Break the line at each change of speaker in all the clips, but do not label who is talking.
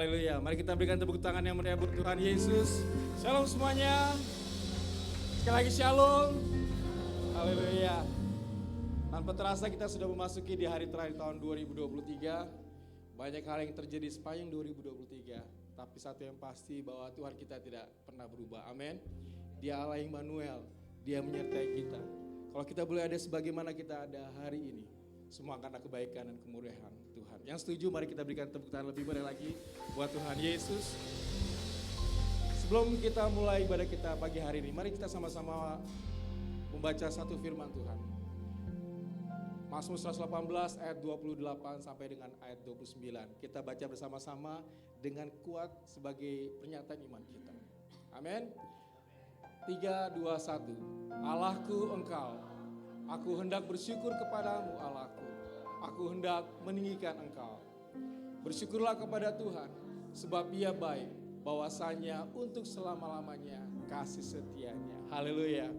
Haleluya. Mari kita berikan tepuk tangan yang meriah buat Tuhan Yesus. Shalom semuanya. Sekali lagi shalom. Haleluya. Tanpa terasa kita sudah memasuki di hari terakhir tahun 2023. Banyak hal yang terjadi sepanjang 2023. Tapi satu yang pasti bahwa Tuhan kita tidak pernah berubah. Amin. Dia Allah Immanuel. Dia menyertai kita. Kalau kita boleh ada sebagaimana kita ada hari ini, semua karena kebaikan dan kemurahan Tuhan. Yang setuju mari kita berikan tepuk tangan lebih meriah lagi buat Tuhan Yesus. Sebelum kita mulai ibadah kita pagi hari ini, mari kita sama-sama membaca satu firman Tuhan. Mazmur 118 ayat 28 sampai dengan ayat 29. Kita baca bersama-sama dengan kuat sebagai pernyataan iman kita. Amin. 3, 2, 1. Allahku Engkau, aku hendak bersyukur kepadamu Allahku. Aku hendak meninggikan Engkau. Bersyukurlah kepada Tuhan, sebab Ia baik, bahwasanya untuk selama-lamanya kasih setianya. Haleluya.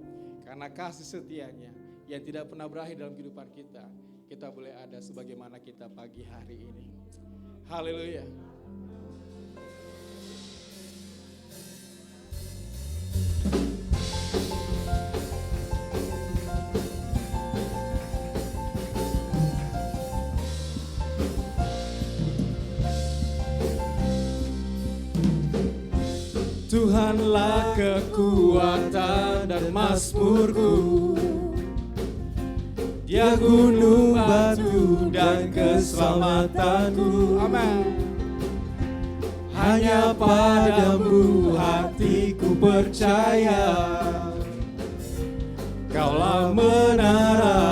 Karena kasih setianya yang tidak pernah berakhir dalam kehidupan kita, kita boleh ada sebagaimana kita pagi hari ini. Haleluya. Tuhanlah kekuatan dan mazmurku, Dia gunung batu dan keselamatanku. Amin. Hanya padamu hatiku percaya, Kaulah menara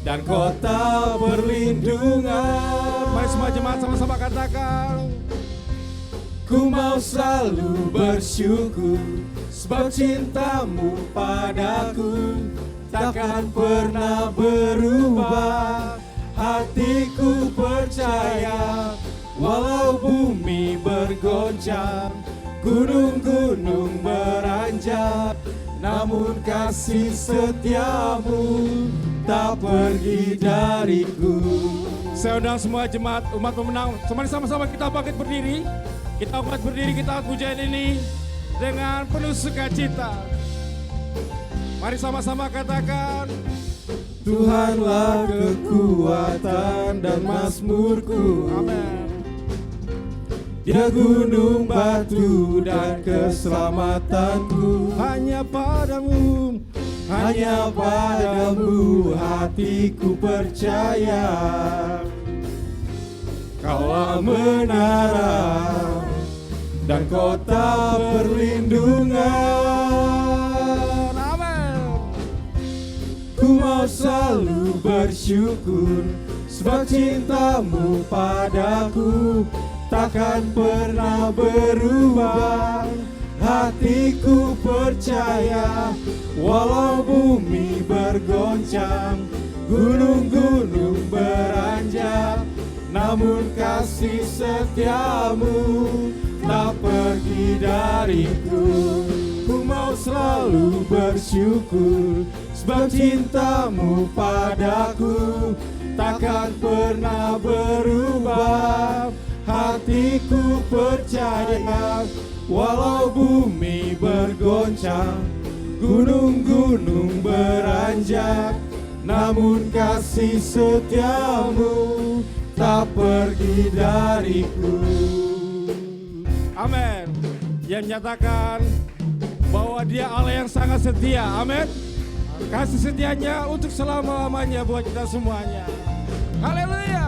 dan kota perlindungan. Mari semua jemaat sama-sama katakan. Ku mau selalu bersyukur, sebab cintamu padaku takkan pernah berubah. Hatiku percaya, walau bumi bergoncang, gunung-gunung beranjak, namun kasih setiamu tak pergi dariku. Saya undang semua jemaat umat pemenang, mari sama-sama kita bangkit berdiri. Kita umat berdiri, kita pujian ini dengan penuh sukacita. Mari sama-sama katakan, Tuhanlah kekuatan dan mazmurku. Amin. Dia gunung batu dan keselamatanku. Hanya padamu hatiku percaya, Kaulah menara dan kota perlindungan. Amin. Ku mau selalu bersyukur, sebab cintamu padaku takkan pernah berubah. Hatiku percaya, walau bumi bergoncang, gunung-gunung beranjak, namun kasih setiamu tak pergi dariku. Ku mau selalu bersyukur, sebab cintamu padaku takkan pernah berubah. Hatiku percaya, walau bumi bergoncang, gunung-gunung beranjak, namun kasih setiamu tak pergi dariku. Amin. Yang menyatakan bahwa Dia Allah yang sangat setia. Amin. Kasih setianya untuk selama-lamanya buat kita semuanya. Haleluya.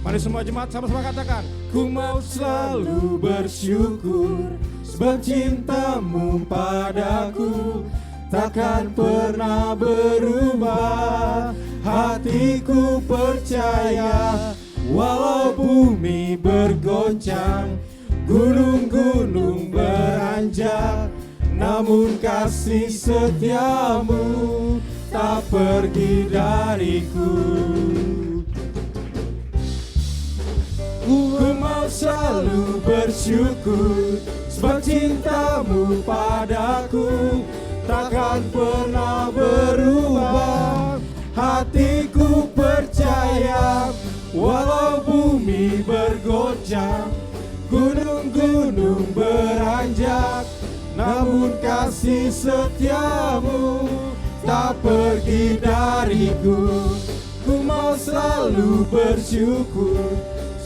Mari semua jemaat sama-sama katakan, ku mau selalu bersyukur, sebab cintamu padaku takkan pernah berubah. Hatiku percaya, walau bumi bergoncang, gunung-gunung beranjak, namun kasih setiamu tak pergi dariku.
selalu bersyukur, sebab cintamu padaku takkan pernah berubah. Hatiku percaya, walau bumi bergoncang, gunung-gunung beranjak, namun kasih setiamu tak pergi dariku. Ku mau selalu bersyukur,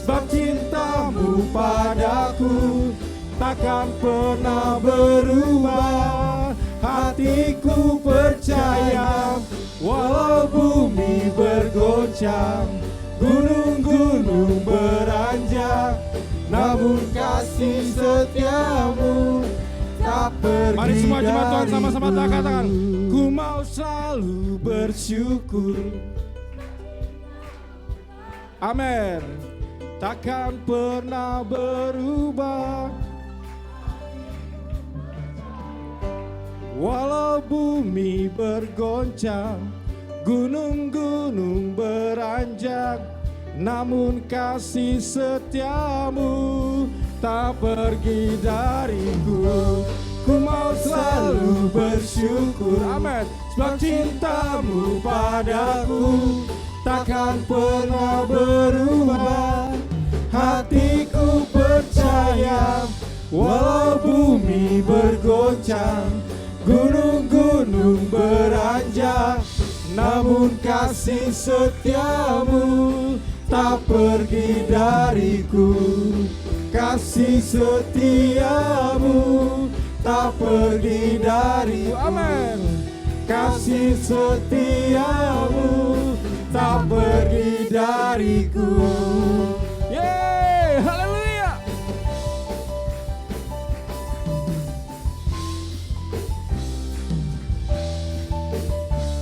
sebab cintamu padaku takkan pernah berubah. Hatiku percaya, walau bumi bergoncang, gunung-gunung beranjak, namun kasih setiamu tak pergi.
Mari semua jemaat Tuhan sama-sama katakan,
ku mau selalu bersyukur. Amin. Takkan pernah berubah, walau bumi bergoncang, gunung-gunung beranjak, namun kasih setiamu tak pergi dariku. Ku mau selalu bersyukur, amin, sebab cintamu padaku takkan pernah berubah. Hatiku percaya, walau bumi bergoncang, gunung-gunung beranjak, namun kasih setiamu tak pergi dariku. Kasih setiamu tak pergi dariku. Amin. Kasih setiamu tak pergi dariku. Yeay, haleluya.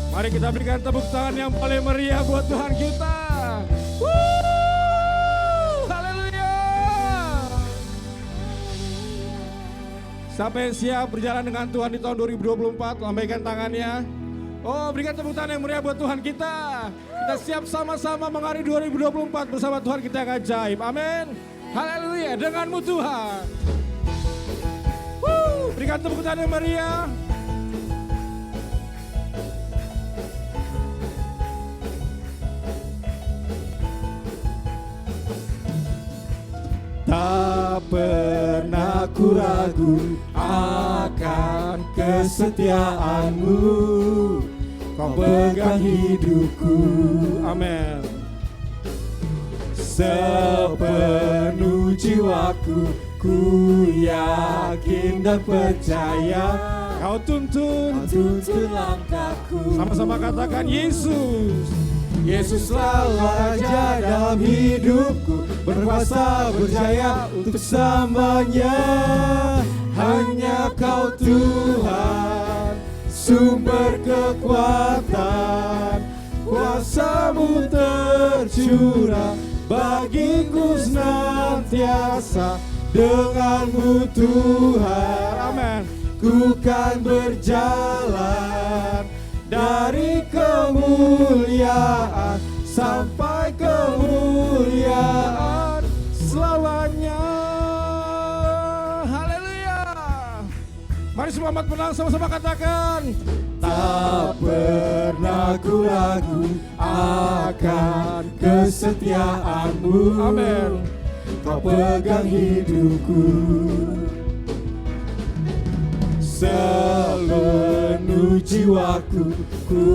Mari kita berikan tepuk tangan yang paling meriah buat Tuhan kita. Haleluya. Siapa yang siap berjalan dengan Tuhan di tahun 2024, lambaikan tangannya. Oh, berikan tepuk tangan yang meriah buat Tuhan kita. Kita siap sama-sama menghadapi 2024 bersama Tuhan kita yang ajaib. Amin. Haleluya. Denganmu Tuhan. Berikan tepuk tangan yang meriah.
Tak pernah ku ragu akan kesetiaanmu, kau pegang hidupku.
Amin.
Sepenuh jiwaku ku yakin dan percaya,
Kau tuntun
langkahku.
Sama-sama katakan Yesus.
Yesuslah Raja dalam hidupku, berkuasa berjaya untuk selamanya. Hanya Kau Tuhan, sumber kekuatan, kuasa-Mu tercurah bagiku senantiasa. Denganmu Tuhan,
Amin.
ku kan berjalan dari kemuliaan sampai kemuliaan selamanya.
Haleluya. Mari semua umat menang sama-sama katakan.
Tak pernah ku ragu akan kesetiaanmu.
Amin.
Kau pegang hidupku. Seluruh jiwaku ku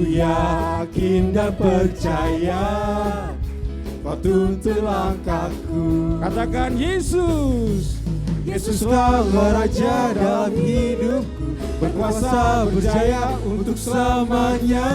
yakin dan percaya, Kau tuntun langkahku.
Katakan Yesus.
Yesuslah Raja dalam hidupku, berkuasa berjaya untuk selamanya.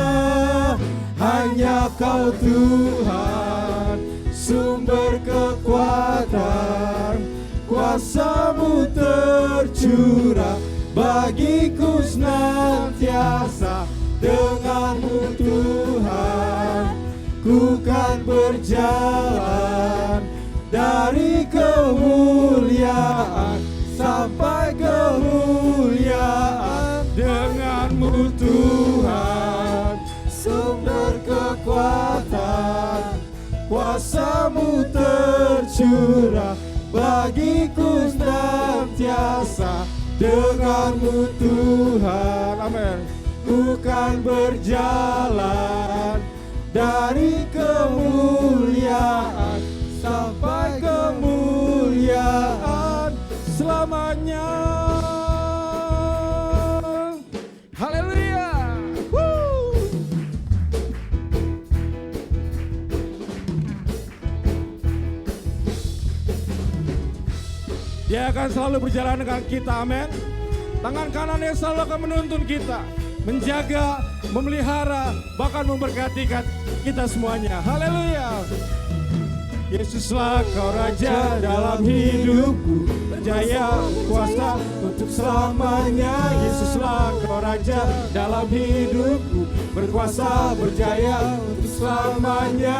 Hanya Kau Tuhan, sumber kekuatan, kuasa-Mu tercurah bagiku senantiasa. Denganmu Tuhan, ku kan berjalan dari kemuliaan sampai kemuliaan. Denganmu Tuhan, sumber kekuatan, kuasa-Mu tercurah bagiku senantiasa. Denganmu Tuhan, amin. Ku kan berjalan dari kemuliaan sampai kemuliaan selamanya. Haleluya. Dia akan selalu berjalan dengan kita, amin. Tangan kanannya selalu akan menuntun kita, menjaga, memelihara, bahkan memberkati kita semuanya. Haleluya. Yesuslah kau raja dalam hidupku, berjaya kuasa untuk selamanya. Yesuslah kau raja dalam hidupku, berkuasa berjaya untuk selamanya.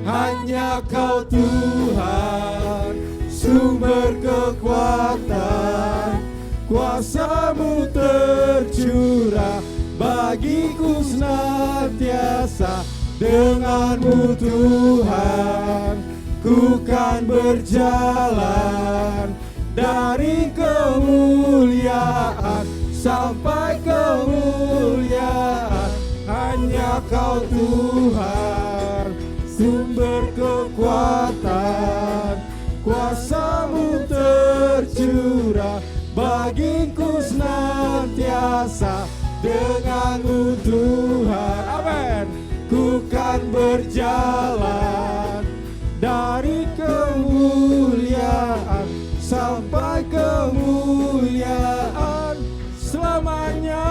Hanya kau Tuhan, sumber kekuatan, kuasa-Mu tercurah bagiku senantiasa. Denganmu Tuhan, ku kan berjalan dari kemuliaan sampai kemuliaan. Hanya kau Tuhan, sumber kekuatan, kuasa-Mu tercurah bagiku senantiasa. Denganmu Tuhan, amin, ku kan berjalan dari kemuliaan sampai kemuliaan selamanya.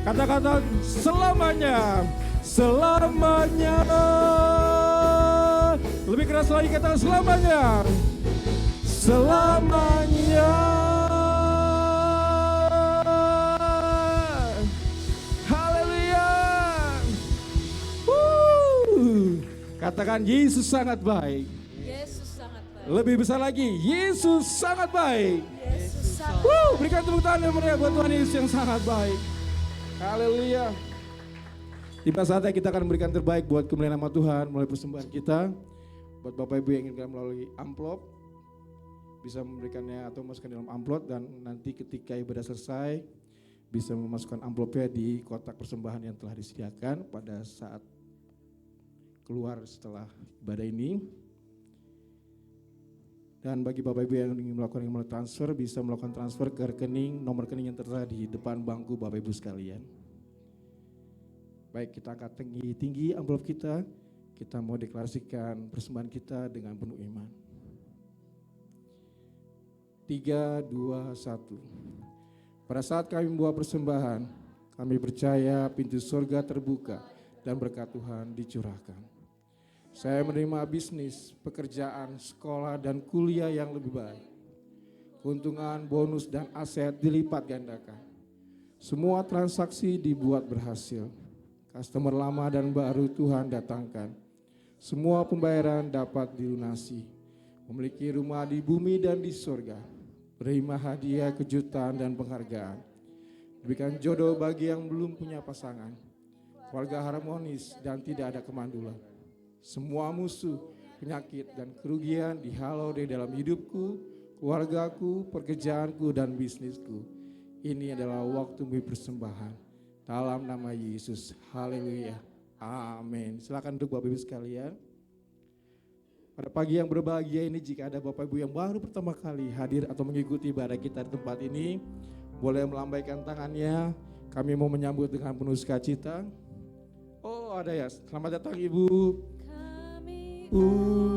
Kata-kata selamanya, selamanya. Lebih keras lagi kata selamanya, selamanya. Katakan Yesus sangat baik.
Yesus sangat baik.
Lebih besar lagi, Yesus sangat baik.
Yesus sangat baik.
Berikan tepuk tangan yang meriah buat Tuhan Yesus yang sangat baik. Haleluya. Tiba saatnya kita akan memberikan terbaik buat kemuliaan nama Tuhan melalui persembahan kita. Buat Bapak Ibu yang ingin melalui amplop, bisa memberikannya atau memasukkan dalam amplop, dan nanti ketika ibadah selesai bisa memasukkan amplopnya di kotak persembahan yang telah disediakan pada saat keluar setelah ibadah ini. Dan bagi Bapak Ibu yang ingin melakukan transfer, bisa melakukan transfer ke rekening, nomor rekening yang tertera di depan bangku Bapak Ibu sekalian. Baik, kita angkat tinggi amplop kita. Kita mau deklarasikan persembahan kita dengan penuh iman. 3, 2, 1. Pada saat kami membawa persembahan, kami percaya pintu surga terbuka dan berkat Tuhan dicurahkan. Saya menerima bisnis, pekerjaan, sekolah, dan kuliah yang lebih baik. Keuntungan, bonus, dan aset dilipat gandakan. Semua transaksi dibuat berhasil. Customer lama dan baru Tuhan datangkan. Semua pembayaran dapat dilunasi. Memiliki rumah di bumi dan di surga. Terima hadiah, kejutan, dan penghargaan. Berikan jodoh bagi yang belum punya pasangan. Keluarga harmonis dan tidak ada kemandulan. Semua musuh, penyakit, dan kerugian dihalau dari dalam hidupku, keluargaku, pekerjaanku, dan bisnisku. Ini adalah waktu persembahan. Dalam nama Yesus, haleluya, amin. Silakan duduk Bapak Ibu sekalian. Pada pagi yang berbahagia ini, jika ada Bapak Ibu yang baru pertama kali hadir atau mengikuti ibadah kita di tempat ini, boleh melambaikan tangannya. Kami mau menyambut dengan penuh sukacita. Oh, ada ya. Selamat datang Ibu.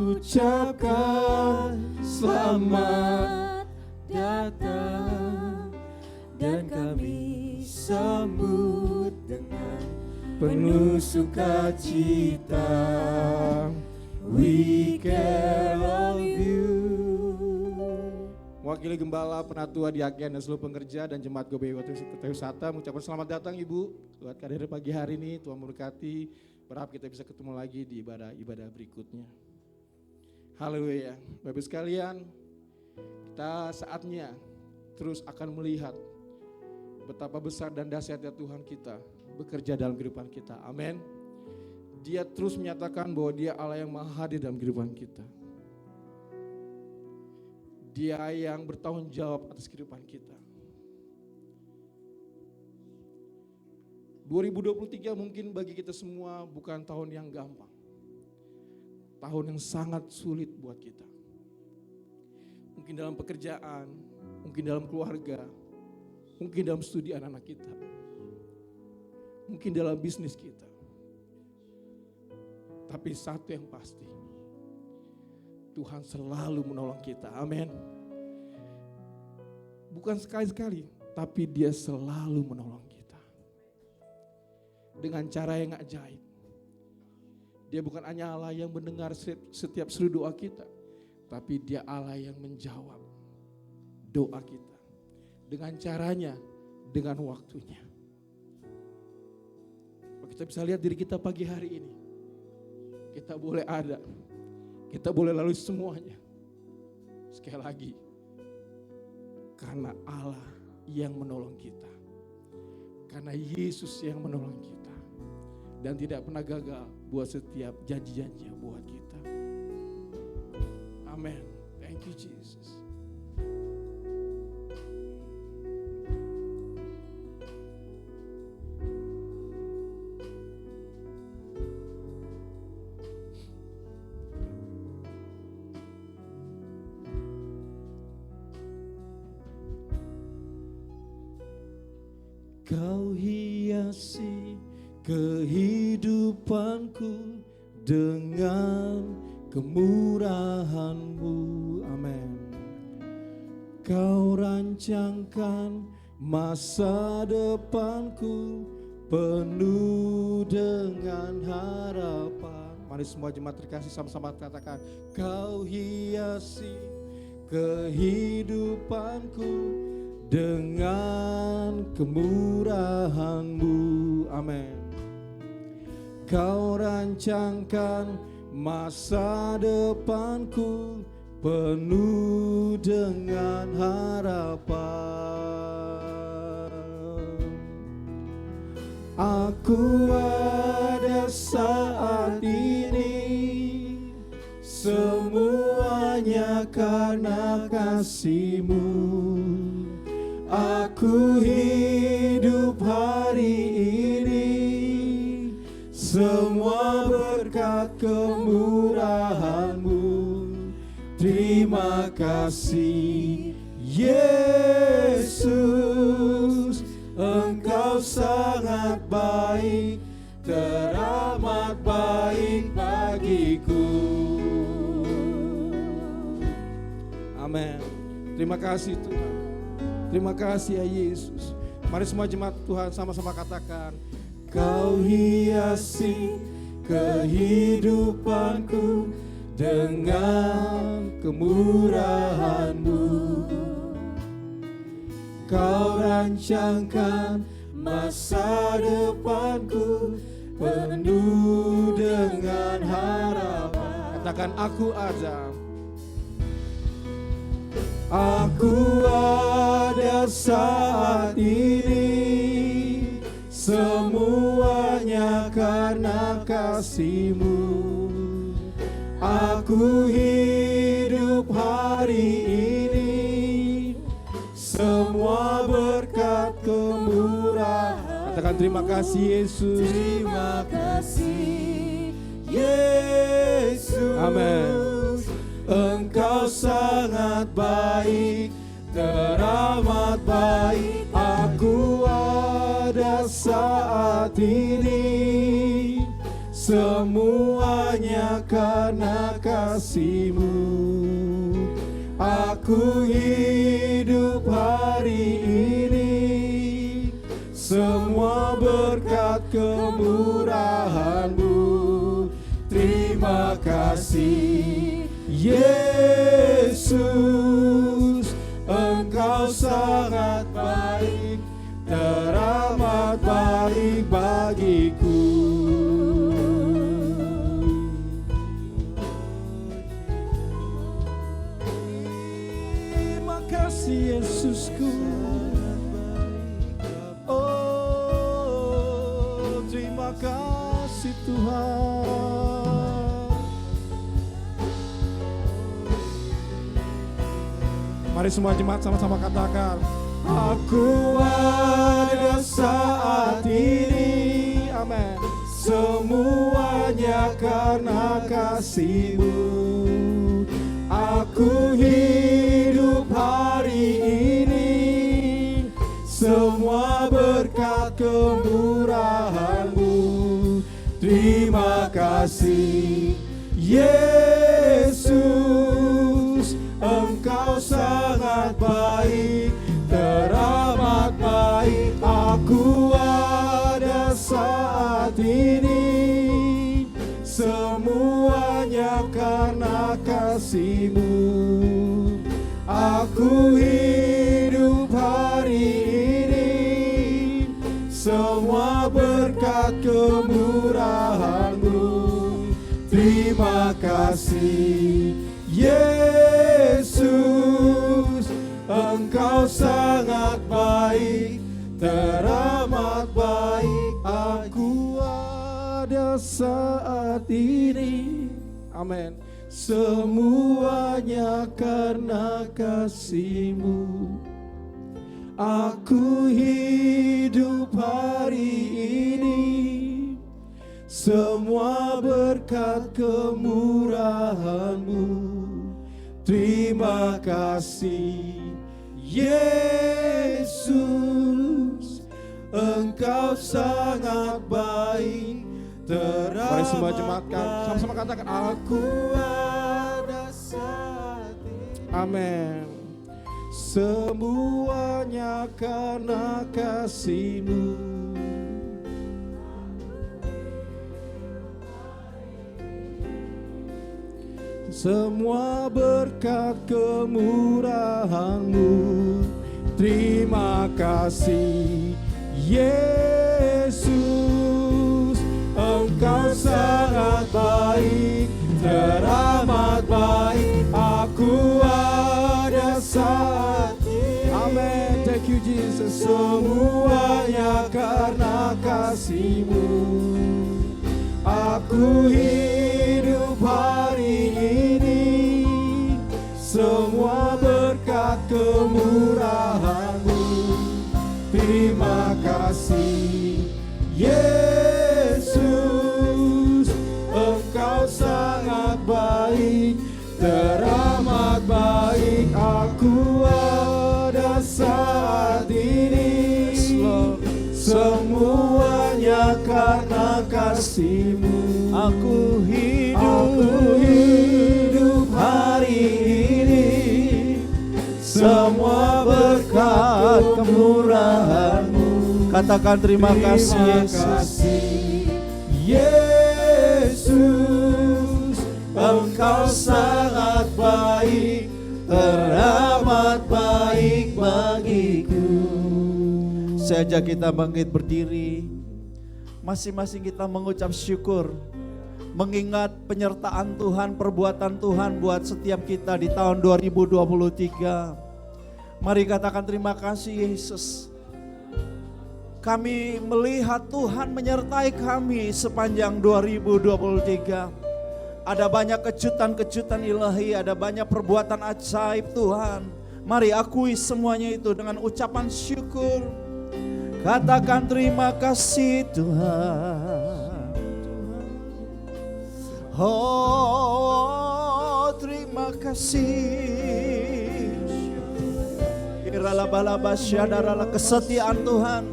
Ucapkan selamat datang, dan kami sambut dengan penuh sukacita. We care of you. Mewakili Gembala, Penatua, Diaken, dan seluruh pengerja dan Jemaat GBI Kota Wisata mengucapkan selamat datang Ibu. Buat kehadiran pagi hari ini, Tuhan memberkati. Berharap kita bisa ketemu lagi di ibadah berikutnya. Haleluya. Bapak sekalian, kita saatnya terus akan melihat betapa besar dan dahsyatnya Tuhan kita bekerja dalam kehidupan kita. Amin. Dia terus menyatakan bahwa Dia Allah yang maha hadir dalam kehidupan kita. Dia yang bertanggung jawab atas kehidupan kita. 2023 mungkin bagi kita semua bukan tahun yang gampang. Tahun yang sangat sulit buat kita. Mungkin dalam pekerjaan, mungkin dalam keluarga, mungkin dalam studi anak-anak kita. Mungkin dalam bisnis kita. Tapi satu yang pasti, Tuhan selalu menolong kita. Amin. Bukan sekali-sekali, tapi Dia selalu menolong kita. Dengan cara yang ajaib. Dia bukan hanya Allah yang mendengar setiap seru doa kita, tapi Dia Allah yang menjawab doa kita. Dengan caranya, dengan waktunya. Kita bisa lihat diri kita pagi hari ini. Kita boleh ada. Kita boleh lalui semuanya. Sekali lagi. Karena Allah yang menolong kita. Karena Yesus yang menolong kita. Dan tidak pernah gagal buat setiap janji-janji buat kita. Amin. Thank you Jesus. Kau hiasi kehidupanku dengan kemurahan-Mu. Amin. Kau rancangkan masa depanku penuh dengan harapan. Mari semua jemaat terkasih sama-sama katakan, Kau hiasi kehidupanku dengan kemurahan-Mu. Amin. Kau rancangkan masa depanku penuh dengan harapan. Aku ada saat ini, semuanya karena kasih-Mu. Aku hidup hari ini, semua berkat kemurahan-Mu. Terima kasih Yesus, Engkau sangat baik, teramat baik bagiku. Amin. Terima kasih Tuhan. Terima kasih ya Yesus. Mari semua jemaat Tuhan sama-sama katakan, Kau hiasi kehidupanku dengan kemurahan-Mu. Kau rancangkan masa depanku penuh dengan harapan. Katakan, aku ada. Aku ada saat ini, semuanya karena kasih-Mu. Aku hidup hari ini, semua berkat kemurahan. Katakan terima kasih Yesus. Terima kasih Yesus. Amin. Engkau sangat baik, teramat baik. Aku ada saat ini, semuanya karena kasih-Mu. Aku hidup hari ini, semua berkat kemurahan-Mu. Terima kasih Yesus, Engkau sangat baik, teramat baik bagiku. Terima kasih Yesusku. Oh, terima kasih kasih Tuhan. Mari semua jemaat sama-sama katakan, aku ada saat ini, amin. Semuanya karena kasih-Mu. Aku hidup hari ini, semua berkat kemurahan-Mu. Terima kasih Yesus, Engkau sangat baik, teramat baik. Aku ada saat ini, semuanya karena kasih-Mu. Aku hidup hari ini, semua berkat kemurahan-Mu. Terima kasih Yesus, Engkau sangat baik, teramat baik. Aku ada saat ini, amin. Semuanya karena kasih-Mu. Aku hidup hari ini, semua berkat kemurahan-Mu. Terima kasih Yesus, Engkau sangat baik, teramat. Mari semua jemaatkan, sama-sama katakan, aku ada saat ini. Amin. Semuanya karena kasih-Mu. Semua berkat kemurahan-Mu. Terima kasih Yesus, Engkau sangat baik, teramat baik. Aku ada saat ini, amin. Thank you Jesus. Semuanya karena kasih-Mu. Aku hidup hari ini, semua berkat kemurahan-Mu. Terima kasih Yesus, Engkau sangat baik, teramat baik. Aku ada saat ini, semuanya karena kasih-Mu. Aku hidup hari ini, semua berkat kemurahan-Mu. Katakan terima kasih Yesus, Engkau sangat baik, teramat baik bagiku. Sejak kita bangkit berdiri, masing-masing kita mengucap syukur, mengingat penyertaan Tuhan, perbuatan Tuhan buat setiap kita di tahun 2023. Mari katakan terima kasih Yesus. Kami melihat Tuhan menyertai kami sepanjang 2023. Ada banyak kejutan-kejutan ilahi, ada banyak perbuatan ajaib Tuhan. Mari akui semuanya itu dengan ucapan syukur. Katakan terima kasih Tuhan. Oh, terima kasih. Kesetiaan Tuhan,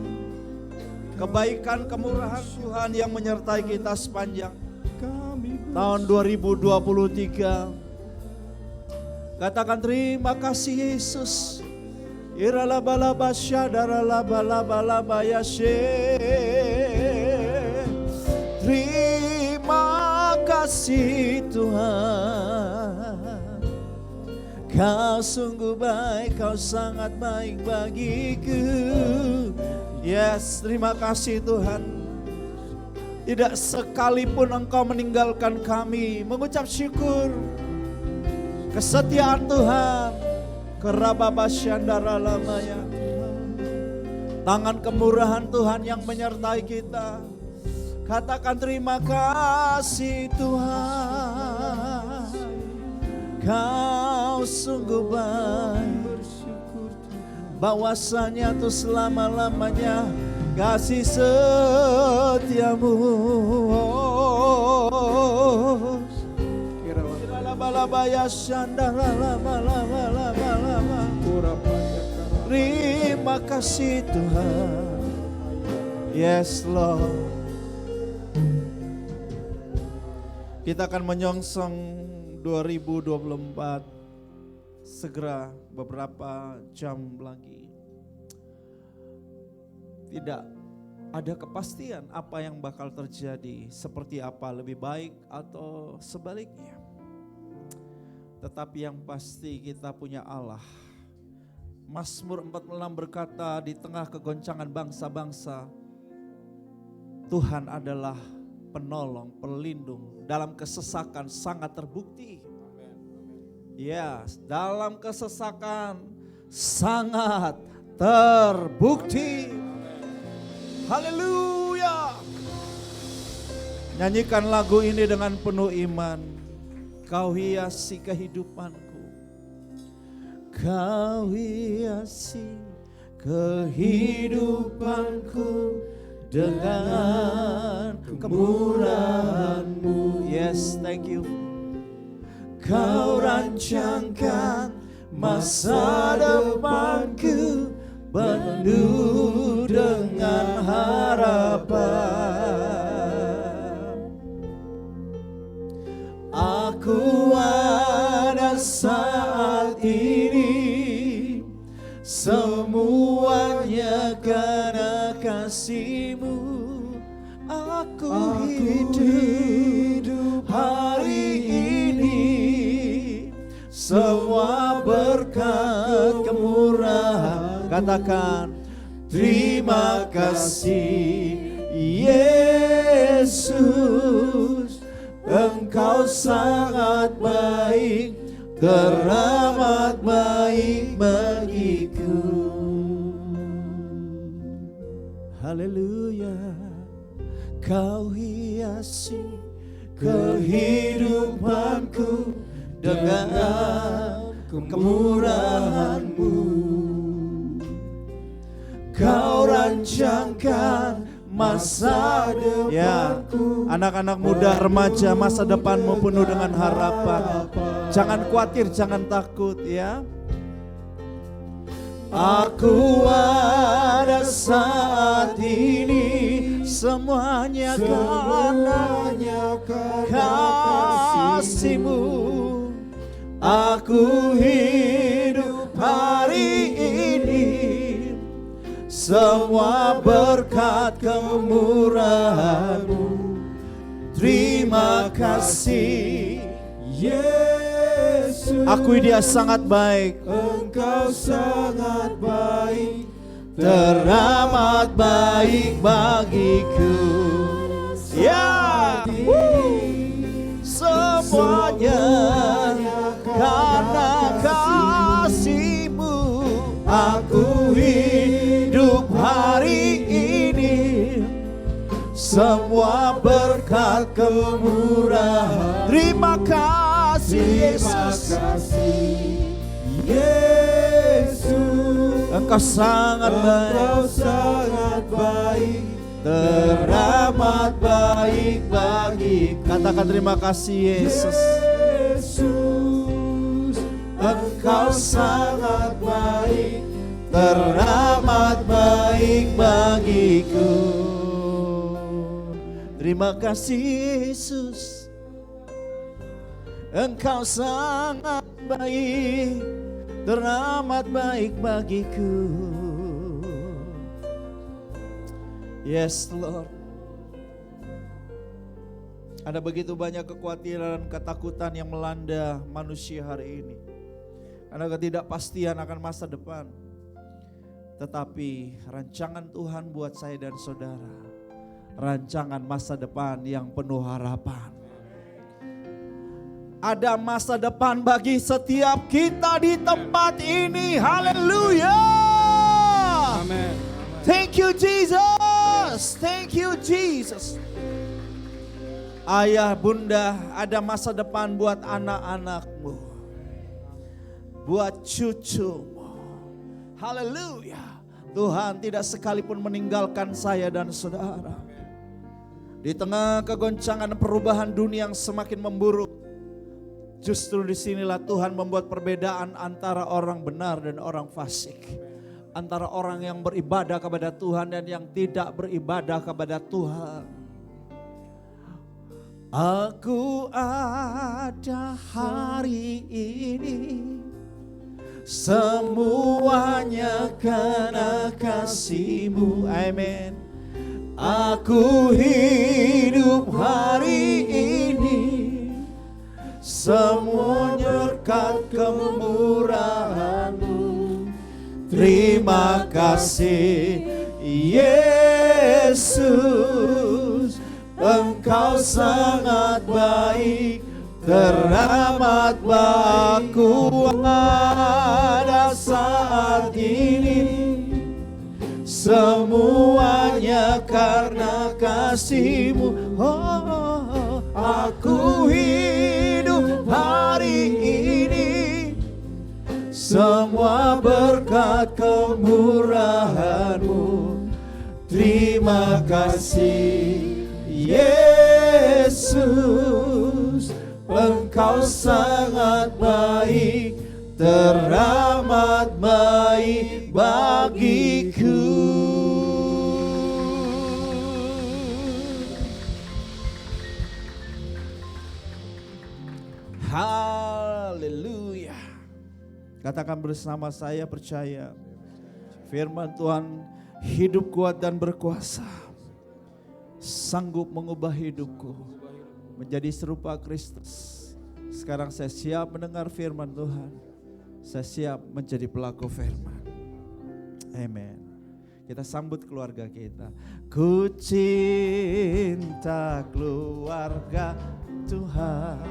kebaikan kemurahan Tuhan yang menyertai kita sepanjang tahun 2023. Katakan terima kasih Yesus. Terima kasih Tuhan. Kau sungguh baik, Kau sangat baik bagiku. Yes, terima kasih Tuhan. Tidak sekalipun Engkau meninggalkan kami. Mengucap syukur kesetiaan Tuhan. Kerababasyandara lamaya. Tangan kemurahan Tuhan yang menyertai kita.
Katakan terima kasih Tuhan, Kau sungguh baik. Bahwasanya tuh selama-lamanya kasih setiamu. Terima kasih Tuhan. Yes Lord. Kita akan menyongsong 2024 segera beberapa jam lagi. Tidak ada kepastian apa yang bakal terjadi, seperti apa, lebih baik atau sebaliknya. Tetapi yang pasti kita punya Allah. Mazmur 46 berkata, di tengah kegoncangan bangsa-bangsa, Tuhan adalah penolong, pelindung. Dalam kesesakan sangat terbukti. Ya, dalam kesesakan sangat terbukti. Haleluya. Nyanyikan lagu ini dengan penuh iman. Kau hiasi kehidupanku. Kau hiasi kehidupanku dengan kemurahan-Mu. Yes, thank you. Kau rancangkan masa depanku penuh dengan harapan. Aku ada saat ini semuanya karena kasih-Mu. Aku hidup hari ini semua berkat kemurahan. Katakan terima kasih Yesus, Engkau sangat baik, teramat baik bagiku. Haleluya. Kau hiasi kehidupanku dengan kemurahan-Mu. Kau rancangkan masa depanku. Ya, anak-anak muda, remaja, masa depanmu penuh dengan harapan. Jangan khawatir, jangan takut ya. Aku ada saat ini semuanya karena kasih-Mu. Aku hidup hari ini semua berkat kemurahan-Mu. Terima kasih Yesus. Akui Dia sangat baik. Engkau sangat baik, teramat baik bagiku. Ya, semuanya karena kasih-Mu. Aku hidup hari ini semua berkat kemurahan. Terima kasih Yesus. Engkau sangat baik, teramat baik bagi. Katakan terima kasih Yesus. Engkau sangat baik, teramat baik bagiku. Terima kasih Yesus. Engkau sangat baik, teramat baik bagiku. Yes Lord. Ada begitu banyak kekhawatiran, ketakutan yang melanda manusia hari ini. Ada ketidakpastian akan masa depan. Tetapi rancangan Tuhan buat saya dan saudara, rancangan masa depan yang penuh harapan. Ada masa depan bagi setiap kita di tempat ini. Haleluya.
Amin.
Thank you Jesus. Yes, thank you Jesus. Ayah, bunda, ada masa depan buat anak-anakmu, buat cucumu. Haleluya. Tuhan tidak sekalipun meninggalkan saya dan saudara. Di tengah kegoncangan perubahan dunia yang semakin memburuk, justru disinilah Tuhan membuat perbedaan antara orang benar dan orang fasik. Antara orang yang beribadah kepada Tuhan dan yang tidak beribadah kepada Tuhan. Aku ada hari ini, semuanya karena kasih-Mu. Amin. Aku hidup hari ini, semuanya berkat kemurahan-Mu. Terima kasih Yesus, Engkau sangat baik, teramat baku pada saat ini. Semuanya karena kasih-Mu. Oh, aku hidup hari ini, semua berkat kemurahan-Mu. Terima kasih Yesus, Engkau sangat baik, teramat baik bagiku. Haleluya. Katakan bersama saya, percaya firman Tuhan hidup, kuat dan berkuasa, sanggup mengubah hidupku menjadi serupa Kristus. Sekarang saya siap mendengar firman Tuhan. Saya siap menjadi pelaku firman. Amin. Kita sambut keluarga kita. Ku cinta keluarga Tuhan,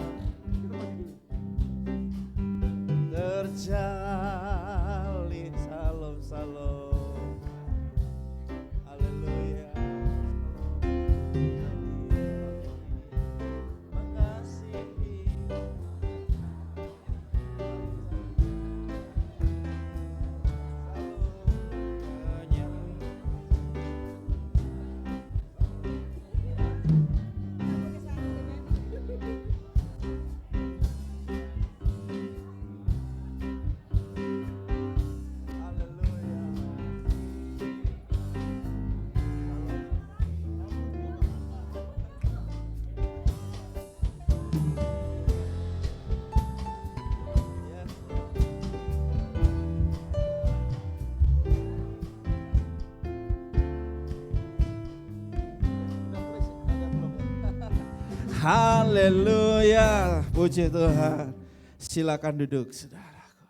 terjalin salam salam. Haleluya. Mengasihi. Haleluya, puji Tuhan. Silakan duduk, saudaraku.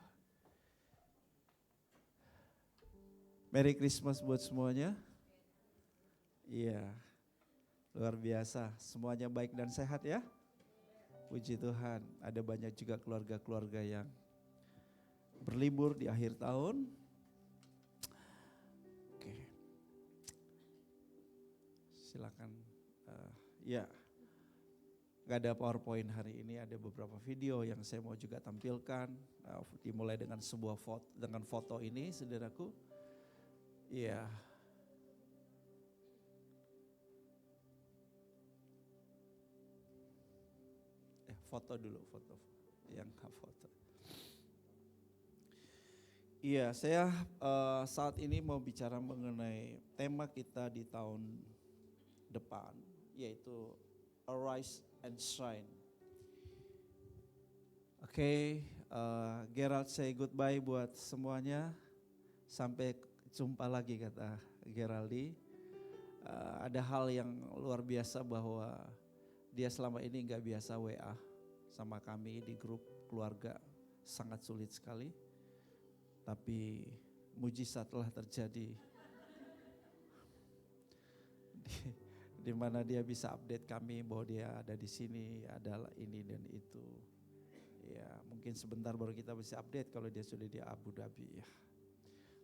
Merry Christmas buat semuanya. Iya, luar biasa. Semuanya baik dan sehat ya. Puji Tuhan, ada banyak juga keluarga-keluarga yang berlibur di akhir tahun. Oke, silakan. Ya. Gak ada PowerPoint hari ini, ada beberapa video yang saya mau juga tampilkan. Dimulai dengan sebuah foto ini, saudaraku. Iya. Foto dulu, foto. Yang foto. Iya, saya saat ini mau bicara mengenai tema kita di tahun depan, yaitu Arise and Shine. Oke, Gerald say goodbye buat semuanya. Sampai jumpa lagi kata Geraldi. Ada hal yang luar biasa bahwa dia selama ini gak biasa WA sama kami di grup keluarga. Sangat sulit sekali. Tapi mujizat telah terjadi. Di mana dia bisa update kami bahwa dia ada di sini, adalah ini dan itu. Ya, mungkin sebentar baru kita bisa update kalau dia sudah di Abu Dhabi ya.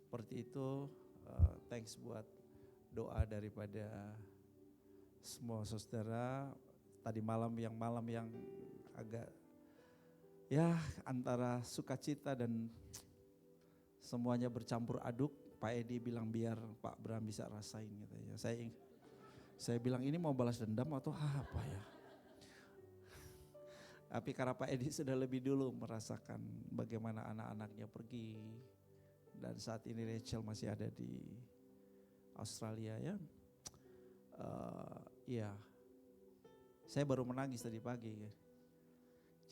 Seperti itu, thanks buat doa daripada semua saudara. Tadi malam yang agak ya antara sukacita dan semuanya bercampur aduk. Pak Edi bilang biar Pak Bram bisa rasain gitu ya. Saya bilang ini mau balas dendam atau apa ya. Tapi karena Pak Edi sudah lebih dulu merasakan bagaimana anak-anaknya pergi. Dan saat ini Rachel masih ada di Australia ya. Ya, saya baru menangis tadi pagi ya.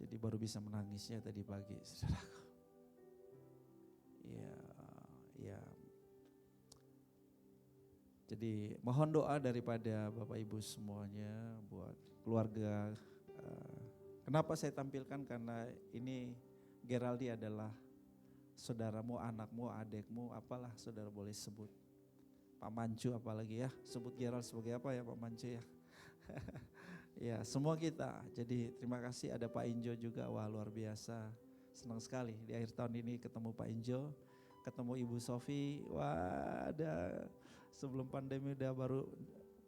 Jadi baru bisa menangisnya tadi pagi, saudaraku. Ya. Jadi mohon doa daripada Bapak Ibu semuanya buat keluarga. Kenapa saya tampilkan? Karena ini Geraldi adalah saudaramu, anakmu, adekmu, apalah saudara boleh sebut. Pak Mancu apalagi ya, sebut Gerald sebagai apa ya Pak Mancu ya. Ya semua kita, jadi terima kasih ada Pak Injo juga, wah luar biasa. Senang sekali di akhir tahun ini ketemu Pak Injo, ketemu Ibu Sofi, wah ada sebelum pandemi udah baru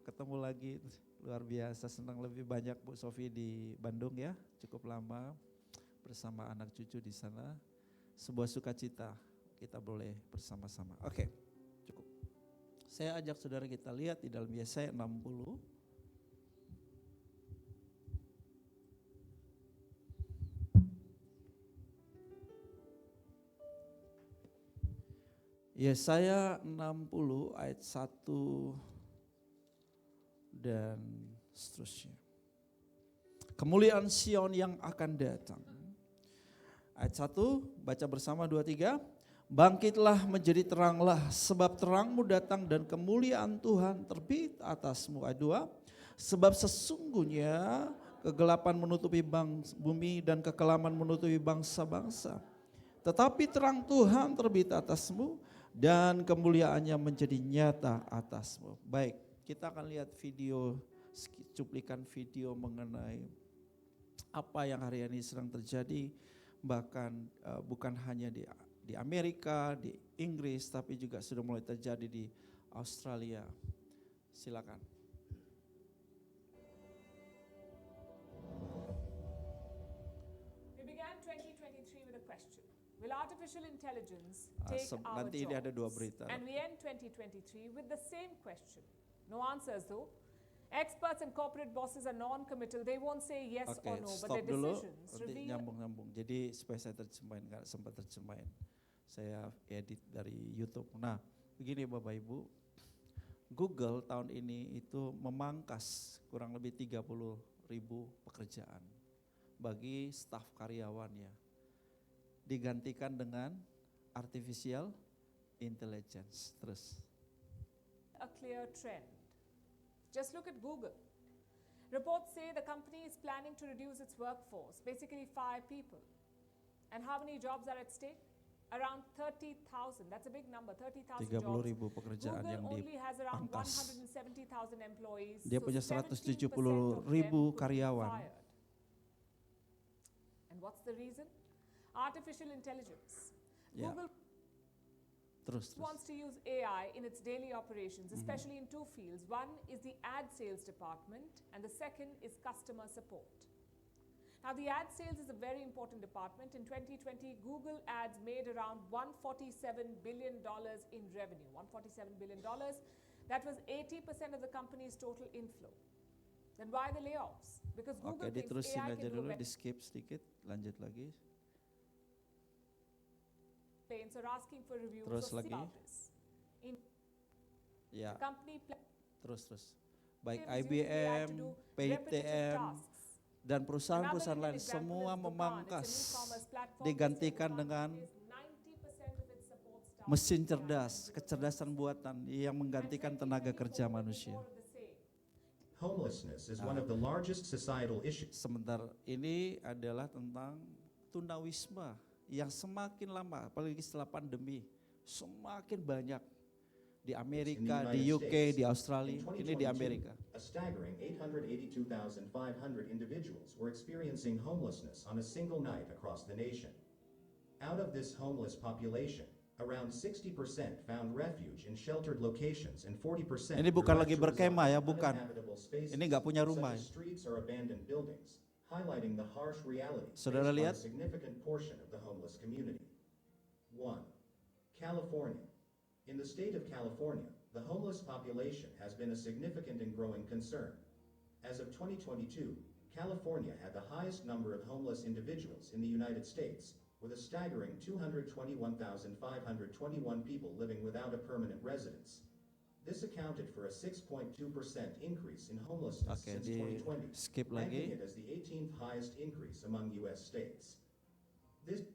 ketemu lagi, luar biasa. Senang lebih banyak Bu Sofi di Bandung ya, cukup lama bersama anak cucu di sana. Sebuah sukacita kita boleh bersama-sama. Oke, cukup. Saya ajak saudara kita lihat di dalam Yesaya 60. Yesaya 60 ayat 1 dan seterusnya. Kemuliaan Sion yang akan datang. Ayat 1, baca bersama 2, 3. Bangkitlah menjadi teranglah, sebab terangmu datang dan kemuliaan Tuhan terbit atasmu. Ayat 2, sebab sesungguhnya kegelapan menutupi bumi dan kekelaman menutupi bangsa-bangsa. Tetapi terang Tuhan terbit atasmu dan kemuliaannya menjadi nyata atasmu. Baik, kita akan lihat video, cuplikan video mengenai apa yang hari ini sedang terjadi. Bahkan bukan hanya di Amerika, di Inggris, tapi juga sudah mulai terjadi di Australia. Silakan.
We began 2023 with a question. Will artificial intelligence take our
Nanti ini ada 2
jobs?
berita.
And we end 2023 with the same question. No answers though. Experts and corporate bosses are non-committal. They won't say yes
Oke,
or no, but
stop
their
dulu,
decisions
nanti
reveal.
nyambung-nyambung. Jadi supaya saya terjemahin, gak sempat terjemahin. Saya edit dari YouTube. Nah, begini Bapak Ibu, Google tahun ini itu memangkas kurang lebih 30.000 pekerjaan bagi staf karyawannya. Digantikan dengan artificial intelligence. Terus.
A clear trend. Just look at Google. Reports say the company is planning to reduce its workforce, basically fire people. And how many jobs are at stake? Around 30,000. That's a big number, 30,000 jobs.
30.000 pekerjaan
Google
yang
only has around
dipangkas.
170,000 employees.
Dia punya 170.000 karyawan.
And what's the reason? Artificial intelligence.
Ya.
Google
Terus.
wants to use AI in its daily operations, especially in 2 fields. One is the ad sales department, and the second is customer support. Now, the ad sales is a very important department. In 2020, Google Ads made around $147 billion in revenue. $147 billion. That was 80% of the company's total inflow. Then why the layoffs? Because Google
Oke,
thinks
diterusin
AI
aja
can do
dulu,
better.
di skip sedikit, lanjut lagi.
Complaints are asking for reviews
Terus
of
lagi.
about this. In
Ya,
the company
terus. Baik
is using AI
IBM,
to do repetitive
PTM,
tasks.
dan perusahaan-perusahaan
Another
lain
example
semua
is Dukan.
memangkas,
It's an e-commerce platform.
digantikan
Dukan
dengan
is 90% of its support staff
mesin
is AI.
cerdas, kecerdasan buatan yang menggantikan tenaga kerja manusia.
More of the same.
Homelessness is one of the largest societal issues.
Sebentar ini adalah tentang tunawisma yang semakin lama, apalagi setelah pandemi, semakin banyak di Amerika, di UK, di Australia, ini di Amerika.
A staggering 882,500 individuals were experiencing homelessness on a single night across the nation. Out of this homeless population, Around 60% found refuge in sheltered locations and 40%
Ini bukan
were
lagi
left to
berkemah
reside
ya,
in
bukan.
uninhabitable spaces,
Ini nggak punya rumah
such
ya.
as streets or abandoned buildings, highlighting the harsh reality
Saudara
faced by
lihat?
a significant portion of the homeless community. 1. California. In the state of California, the homeless population has been a significant and growing concern. As of 2022, California had the highest number of homeless individuals in the United States, with a staggering 221,521 people living without a permanent residence. This accounted for a 6.2% increase in homelessness
Oke,
since
di
2020,
skip
ranking
lagi.
it as the 18th highest increase among U.S. states. This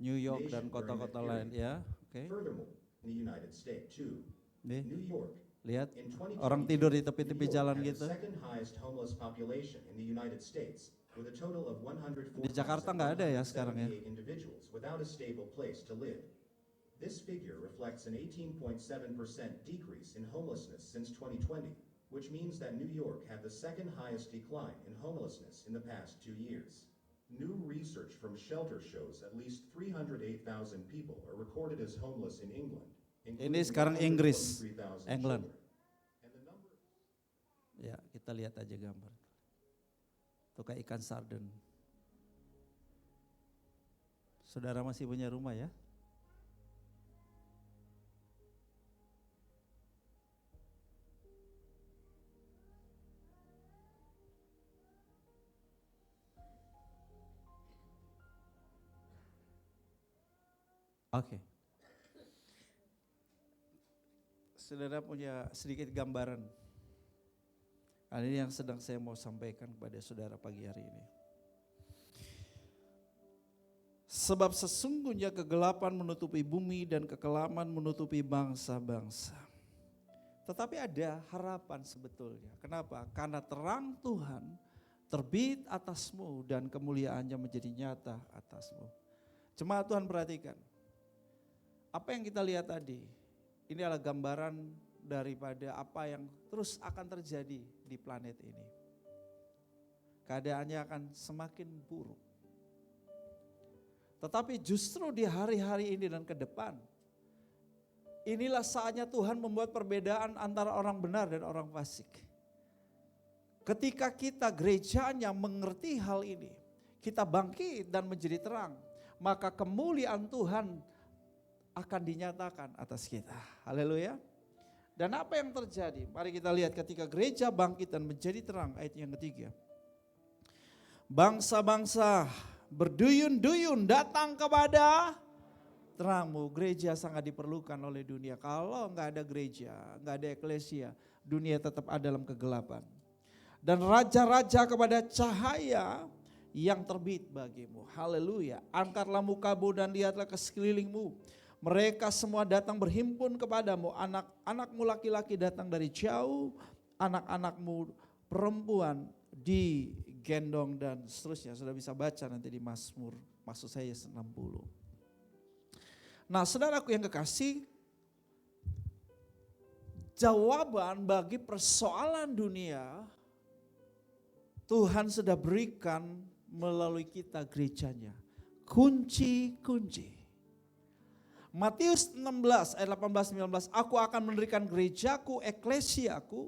New York
nation
dan
during that
kota-kota
period.
lain ya. Oke.
Furthermore, in the United States too,
Nih,
New York
lihat
in 2022,
orang tidur di tepi-tepi
New York
jalan
had
gitu.
the second highest homeless population in the United States, with a total of 104,178
Di Jakarta nggak ada ya sekarang ya.
individuals without a stable place to live. This figure reflects an 18.7% decrease in homelessness since 2020, which means that New York had the second highest decline in homelessness in the past 2 years. New research from Shelter shows at least 308,000 people are recorded as homeless in England.
Ini sekarang Inggris,
123,000
England.
children. And the number
Ya, kita lihat aja gambar. Tuh kayak ikan sarden. Saudara masih punya rumah ya? Oke. Saudara punya sedikit gambaran. Hal ini yang sedang saya mau sampaikan kepada saudara pagi hari ini. Sebab sesungguhnya kegelapan menutupi bumi dan kekelaman menutupi bangsa-bangsa. Tetapi ada harapan sebetulnya. Kenapa? Karena terang Tuhan terbit atasmu dan kemuliaannya menjadi nyata atasmu. Jemaat Tuhan perhatikan. Apa yang kita lihat tadi, ini adalah gambaran daripada apa yang terus akan terjadi di planet ini. Keadaannya akan semakin buruk. Tetapi justru di hari-hari ini dan ke depan, inilah saatnya Tuhan membuat perbedaan antara orang benar dan orang fasik. Ketika kita gerejanya mengerti hal ini, kita bangkit dan menjadi terang, maka kemuliaan Tuhan akan dinyatakan atas kita. Haleluya. Dan apa yang terjadi? Mari kita lihat ketika gereja bangkit dan menjadi terang, ayat yang ketiga. Bangsa-bangsa berduyun-duyun datang kepada terangmu. Gereja sangat diperlukan oleh dunia. Kalau enggak ada gereja, enggak ada eklesia, dunia tetap ada dalam kegelapan. Dan raja-raja kepada cahaya yang terbit bagimu. Haleluya. Angkatlah mukamu dan lihatlah ke sekelilingmu. Mereka semua datang berhimpun kepadamu. Anak-anakmu laki-laki datang dari jauh. Anak-anakmu perempuan digendong dan seterusnya. Sudah bisa baca nanti di Mazmur. Maksud saya 60. Nah saudaraku yang kekasih. Jawaban bagi persoalan dunia. Tuhan sudah berikan melalui kita gerejanya. Kunci-kunci. Matius 16 ayat 18-19, aku akan mendirikan gerejaku, eklesiaku,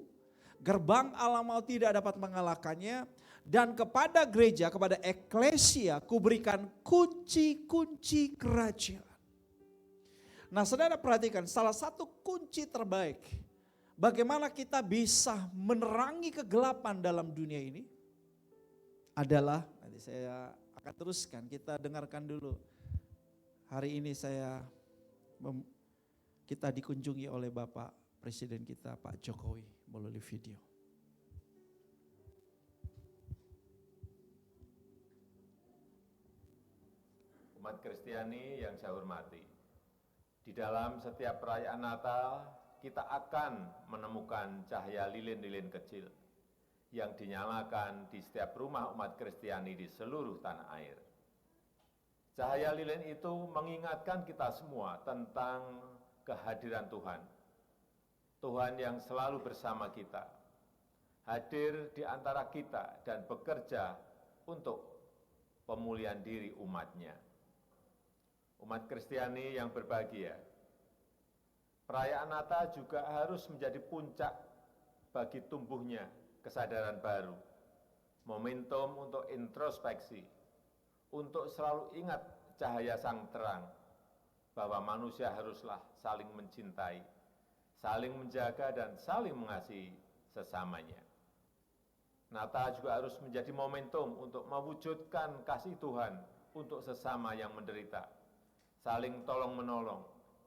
gerbang Allah mau tidak dapat mengalahkannya, dan kepada gereja, kepada eklesia, ku berikan kunci-kunci kerajaan. Nah saudara perhatikan, salah satu kunci terbaik, bagaimana kita bisa menerangi kegelapan dalam dunia ini, adalah, nanti saya akan teruskan, kita dengarkan dulu. Hari ini kita dikunjungi oleh Bapak Presiden kita Pak Jokowi melalui video.
Umat Kristiani yang saya hormati, di dalam setiap perayaan Natal kita akan menemukan cahaya lilin-lilin kecil yang dinyalakan di setiap rumah umat Kristiani di seluruh tanah air. Cahaya lilin itu mengingatkan kita semua tentang kehadiran Tuhan. Tuhan yang selalu bersama kita, hadir di antara kita dan bekerja untuk pemulihan diri umatnya. Umat Kristiani yang berbahagia, perayaan Natal juga harus menjadi puncak bagi tumbuhnya kesadaran baru, momentum untuk introspeksi, untuk selalu ingat cahaya sang terang, bahwa manusia haruslah saling mencintai, saling menjaga, dan saling mengasihi sesamanya. Natal juga harus menjadi momentum untuk mewujudkan kasih Tuhan untuk sesama yang menderita, saling tolong-menolong,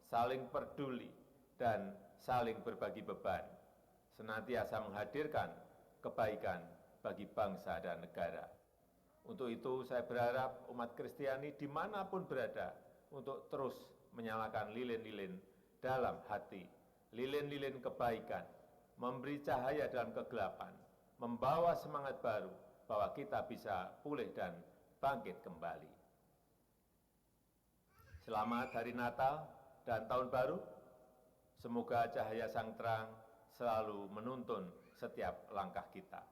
saling peduli, dan saling berbagi beban, senantiasa menghadirkan kebaikan bagi bangsa dan negara. Untuk itu saya berharap umat Kristiani dimanapun berada untuk terus menyalakan lilin-lilin dalam hati, lilin-lilin kebaikan, memberi cahaya dalam kegelapan, membawa semangat baru bahwa kita bisa pulih dan bangkit kembali. Selamat Hari Natal dan Tahun Baru. Semoga cahaya sang terang selalu menuntun setiap langkah kita.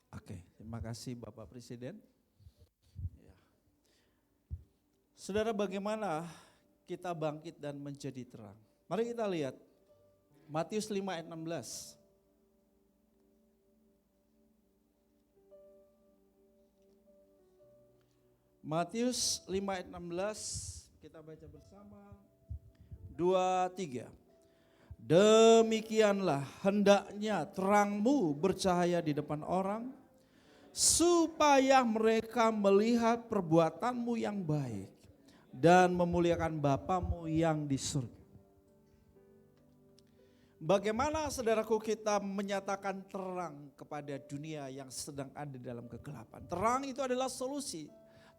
Oke, terima kasih Bapak Presiden. Ya. Saudara, bagaimana kita bangkit dan menjadi terang? Mari kita lihat Matius 5 ayat 16. Matius 5 ayat 16, kita baca bersama. 2, 3. Demikianlah hendaknya terangmu bercahaya di depan orang, supaya mereka melihat perbuatanmu yang baik dan memuliakan Bapamu yang di surga. Bagaimana saudaraku kita menyatakan terang kepada dunia yang sedang ada dalam kegelapan? Terang itu adalah solusi.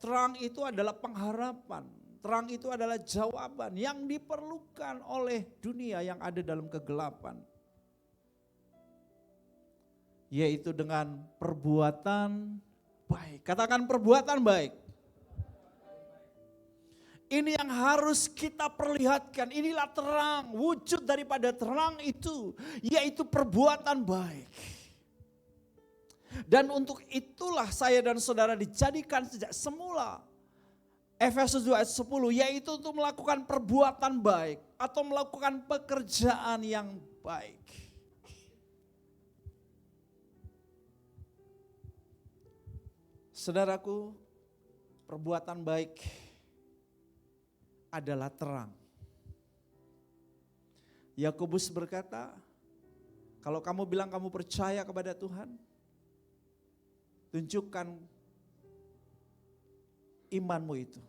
Terang itu adalah pengharapan. Terang itu adalah jawaban yang diperlukan oleh dunia yang ada dalam kegelapan. Yaitu dengan perbuatan baik. Katakan perbuatan baik. Ini yang harus kita perlihatkan. Inilah terang, wujud daripada terang itu, yaitu perbuatan baik. Dan untuk itulah saya dan saudara dijadikan sejak semula. Efesus 2 ayat 10, yaitu untuk melakukan perbuatan baik atau melakukan pekerjaan yang baik. Saudaraku, perbuatan baik adalah terang. Yakobus berkata, kalau kamu bilang kamu percaya kepada Tuhan, tunjukkan imanmu itu.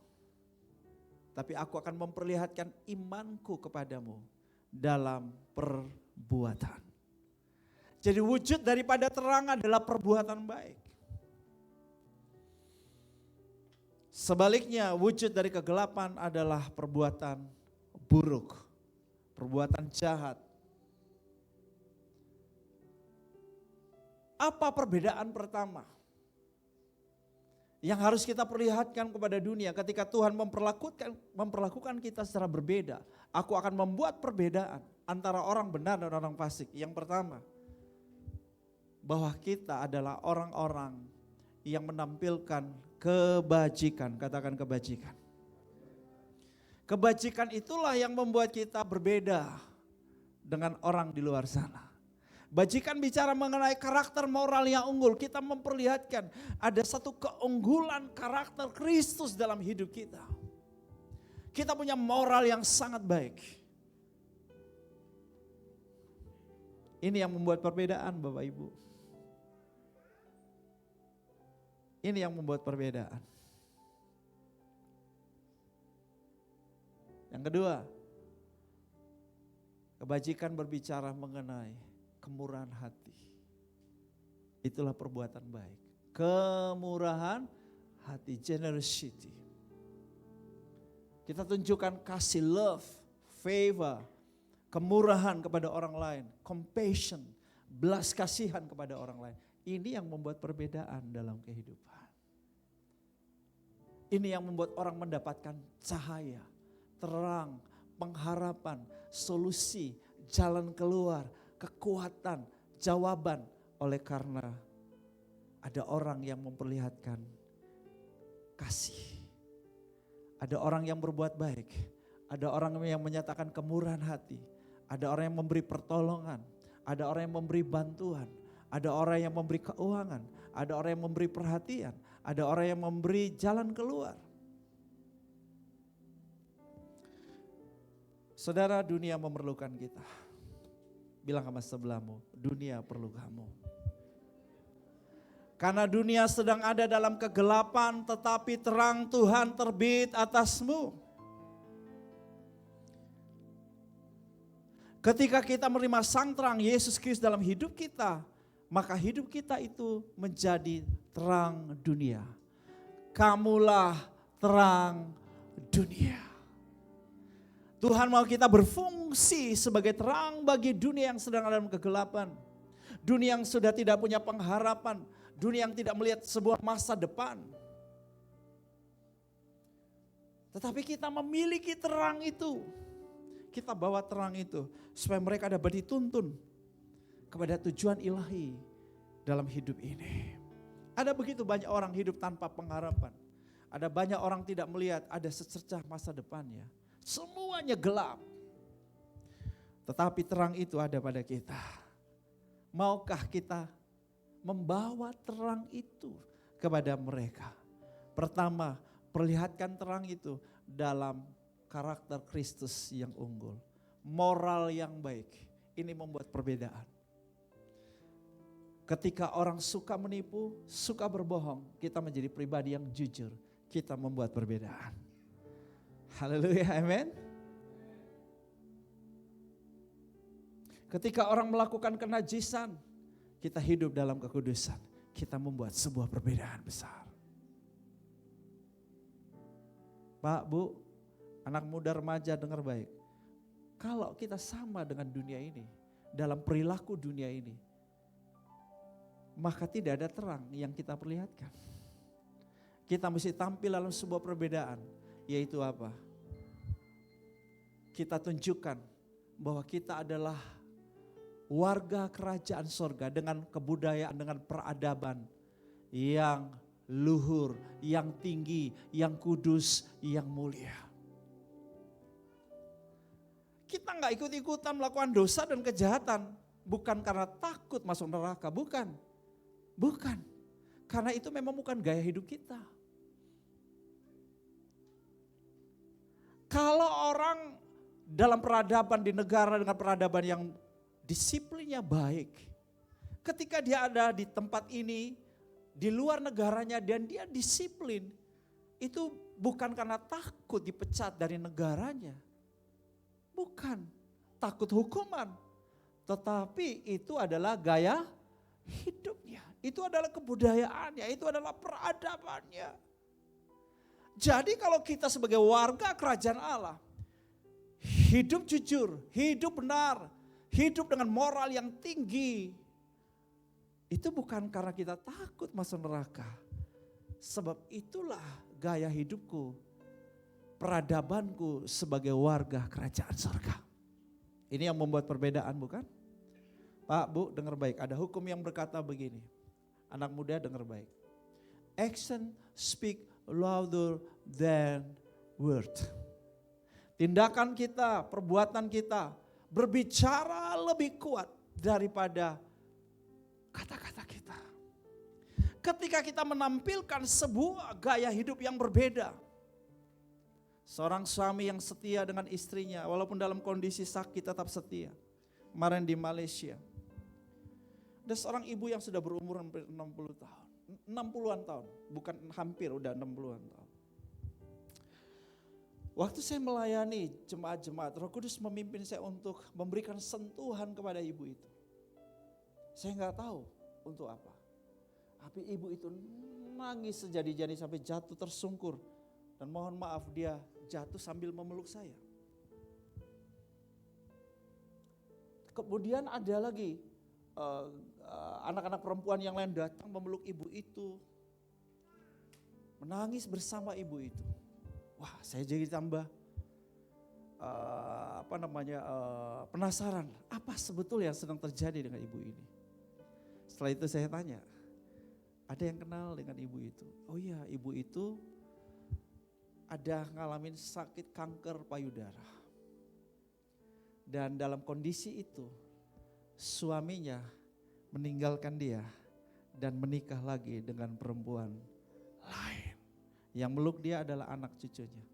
Tapi aku akan memperlihatkan imanku kepadamu dalam perbuatan. Jadi wujud daripada terang adalah perbuatan baik. Sebaliknya wujud dari kegelapan adalah perbuatan buruk, perbuatan jahat. Apa perbedaan pertama yang harus kita perlihatkan kepada dunia ketika Tuhan memperlakukan kita secara berbeda? Aku akan membuat perbedaan antara orang benar dan orang fasik. Yang pertama, bahwa kita adalah orang-orang yang menampilkan kebajikan. Katakan kebajikan. Kebajikan itulah yang membuat kita berbeda dengan orang di luar sana. Bajikan bicara mengenai karakter moral yang unggul. Kita memperlihatkan ada satu keunggulan karakter Kristus dalam hidup kita. Kita punya moral yang sangat baik. Ini yang membuat perbedaan Bapak Ibu. Ini yang membuat perbedaan. Yang kedua, kebajikan berbicara mengenai kemurahan hati. Itulah perbuatan baik. Kemurahan hati, generosity. Kita tunjukkan kasih, love, favor, kemurahan kepada orang lain, compassion, belas kasihan kepada orang lain. Ini yang membuat perbedaan dalam kehidupan. Ini yang membuat orang mendapatkan cahaya, terang, pengharapan, solusi, jalan keluar, kekuatan, jawaban. Oleh karena ada orang yang memperlihatkan kasih. Ada orang yang berbuat baik. Ada orang yang menyatakan kemurahan hati. Ada orang yang memberi pertolongan. Ada orang yang memberi bantuan. Ada orang yang memberi keuangan. Ada orang yang memberi perhatian. Ada orang yang memberi jalan keluar. Saudara, dunia memerlukan kita. Bilang sama sebelahmu, dunia perlu kamu. Karena dunia sedang ada dalam kegelapan, tetapi terang Tuhan terbit atasmu. Ketika kita menerima sang terang Yesus Kristus dalam hidup kita, maka hidup kita itu menjadi terang dunia. Kamulah terang dunia. Tuhan mau kita berfungsi sebagai terang bagi dunia yang sedang dalam kegelapan. Dunia yang sudah tidak punya pengharapan. Dunia yang tidak melihat sebuah masa depan. Tetapi kita memiliki terang itu. Kita bawa terang itu supaya mereka dapat dituntun kepada tujuan ilahi dalam hidup ini. Ada begitu banyak orang hidup tanpa pengharapan. Ada banyak orang tidak melihat ada secercah masa depannya. Semuanya gelap. Tetapi terang itu ada pada kita. Maukah kita membawa terang itu kepada mereka? Pertama, perlihatkan terang itu dalam karakter Kristus yang unggul. Moral yang baik. Ini membuat perbedaan. Ketika orang suka menipu, suka berbohong, kita menjadi pribadi yang jujur. Kita membuat perbedaan. Haleluya, amin. Ketika orang melakukan kenajisan, kita hidup dalam kekudusan. Kita membuat sebuah perbedaan besar. Pak, Bu, anak muda remaja dengar baik. Kalau kita sama dengan dunia ini, dalam perilaku dunia ini, maka tidak ada terang yang kita perlihatkan. Kita mesti tampil dalam sebuah perbedaan, yaitu apa? Kita tunjukkan bahwa kita adalah warga kerajaan sorga dengan kebudayaan, dengan peradaban yang luhur, yang tinggi, yang kudus, yang mulia. Kita nggak ikut-ikutan melakukan dosa dan kejahatan, bukan karena takut masuk neraka, bukan. Bukan, karena itu memang bukan gaya hidup kita. Kalau orang dalam peradaban di negara dengan peradaban yang disiplinnya baik, ketika dia ada di tempat ini, di luar negaranya dan dia disiplin, itu bukan karena takut dipecat dari negaranya. Bukan takut hukuman, tetapi itu adalah gaya hidupnya. Itu adalah kebudayaannya, itu adalah peradabannya. Jadi kalau kita sebagai warga kerajaan Allah, hidup jujur, hidup benar, hidup dengan moral yang tinggi, itu bukan karena kita takut masuk neraka. Sebab itulah gaya hidupku, peradabanku sebagai warga kerajaan surga. Ini yang membuat perbedaan, bukan? Pak, Bu, dengar baik, ada hukum yang berkata begini. Anak muda dengar baik. Action speak louder than word. Tindakan kita, perbuatan kita berbicara lebih kuat daripada kata-kata kita. Ketika kita menampilkan sebuah gaya hidup yang berbeda. Seorang suami yang setia dengan istrinya walaupun dalam kondisi sakit tetap setia. Kemarin di Malaysia. Ada seorang ibu yang sudah berumur hampir 60 tahun. 60-an tahun, bukan hampir, udah 60-an tahun. Waktu saya melayani jemaat-jemaat, Roh Kudus memimpin saya untuk memberikan sentuhan kepada ibu itu. Saya nggak tahu untuk apa. Tapi ibu itu nangis sejadi-jadi sampai jatuh tersungkur. Dan mohon maaf dia jatuh sambil memeluk saya. Kemudian ada lagi anak-anak perempuan yang lain datang memeluk ibu itu. Menangis bersama ibu itu. Wah, saya jadi tambah penasaran. Apa sebetulnya yang sedang terjadi dengan ibu ini? Setelah itu saya tanya, ada yang kenal dengan ibu itu? Oh iya, ibu itu ada ngalamin sakit kanker payudara. Dan dalam kondisi itu suaminya meninggalkan dia dan menikah lagi dengan perempuan lain. Yang meluk dia adalah anak cucunya.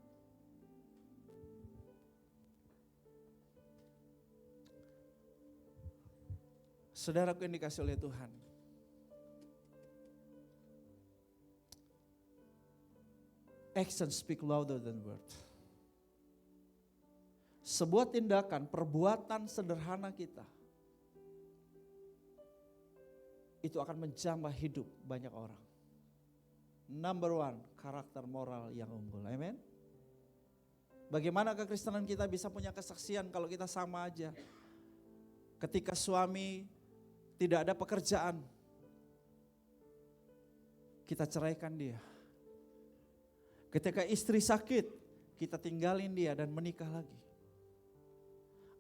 Saudaraku yang dikasih oleh Tuhan, action speak louder than word. Sebuah tindakan, perbuatan sederhana kita, itu akan menjamah hidup banyak orang. Number one, karakter moral yang unggul. Amen. Bagaimana kekristenan kita bisa punya kesaksian kalau kita sama aja? Ketika suami tidak ada pekerjaan, kita ceraikan dia. Ketika istri sakit, kita tinggalin dia dan menikah lagi.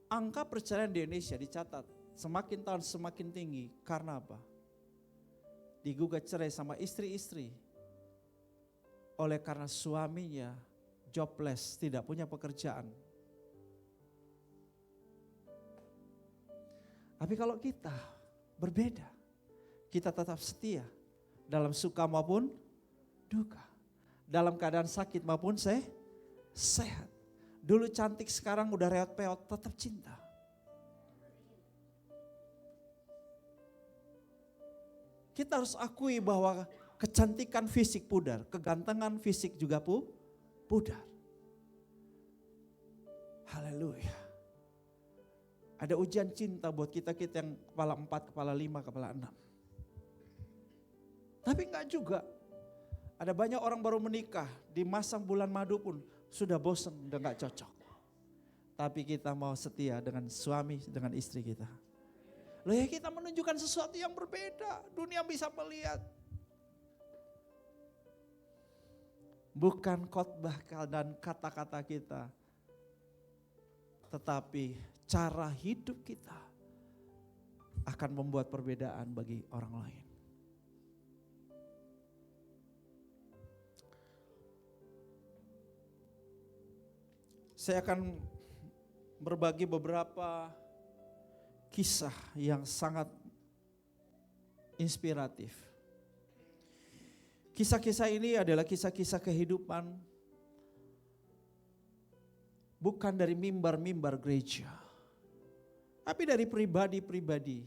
Angka perceraian di Indonesia dicatat semakin tahun semakin tinggi. Karena apa? Digugat cerai sama istri-istri oleh karena suaminya jobless, tidak punya pekerjaan. Tapi kalau kita berbeda, kita tetap setia dalam suka maupun duka, dalam keadaan sakit maupun sehat. Dulu cantik, sekarang udah reot-peot, tetap cinta. Kita harus akui bahwa kecantikan fisik pudar, kegantengan fisik juga pudar. Haleluya. Ada ujian cinta buat kita-kita yang kepala 4, kepala 5, kepala 6. Tapi enggak juga. Ada banyak orang baru menikah, di masa bulan madu pun sudah bosan, udah gak cocok. Tapi kita mau setia dengan suami, dengan istri kita. Loh ya, kita menunjukkan sesuatu yang berbeda. Dunia bisa melihat. Bukan khotbah dan kata-kata kita, tetapi cara hidup kita akan membuat perbedaan bagi orang lain. Saya akan berbagi beberapa kisah yang sangat inspiratif. Kisah-kisah ini adalah kisah-kisah kehidupan bukan dari mimbar-mimbar gereja, tapi dari pribadi-pribadi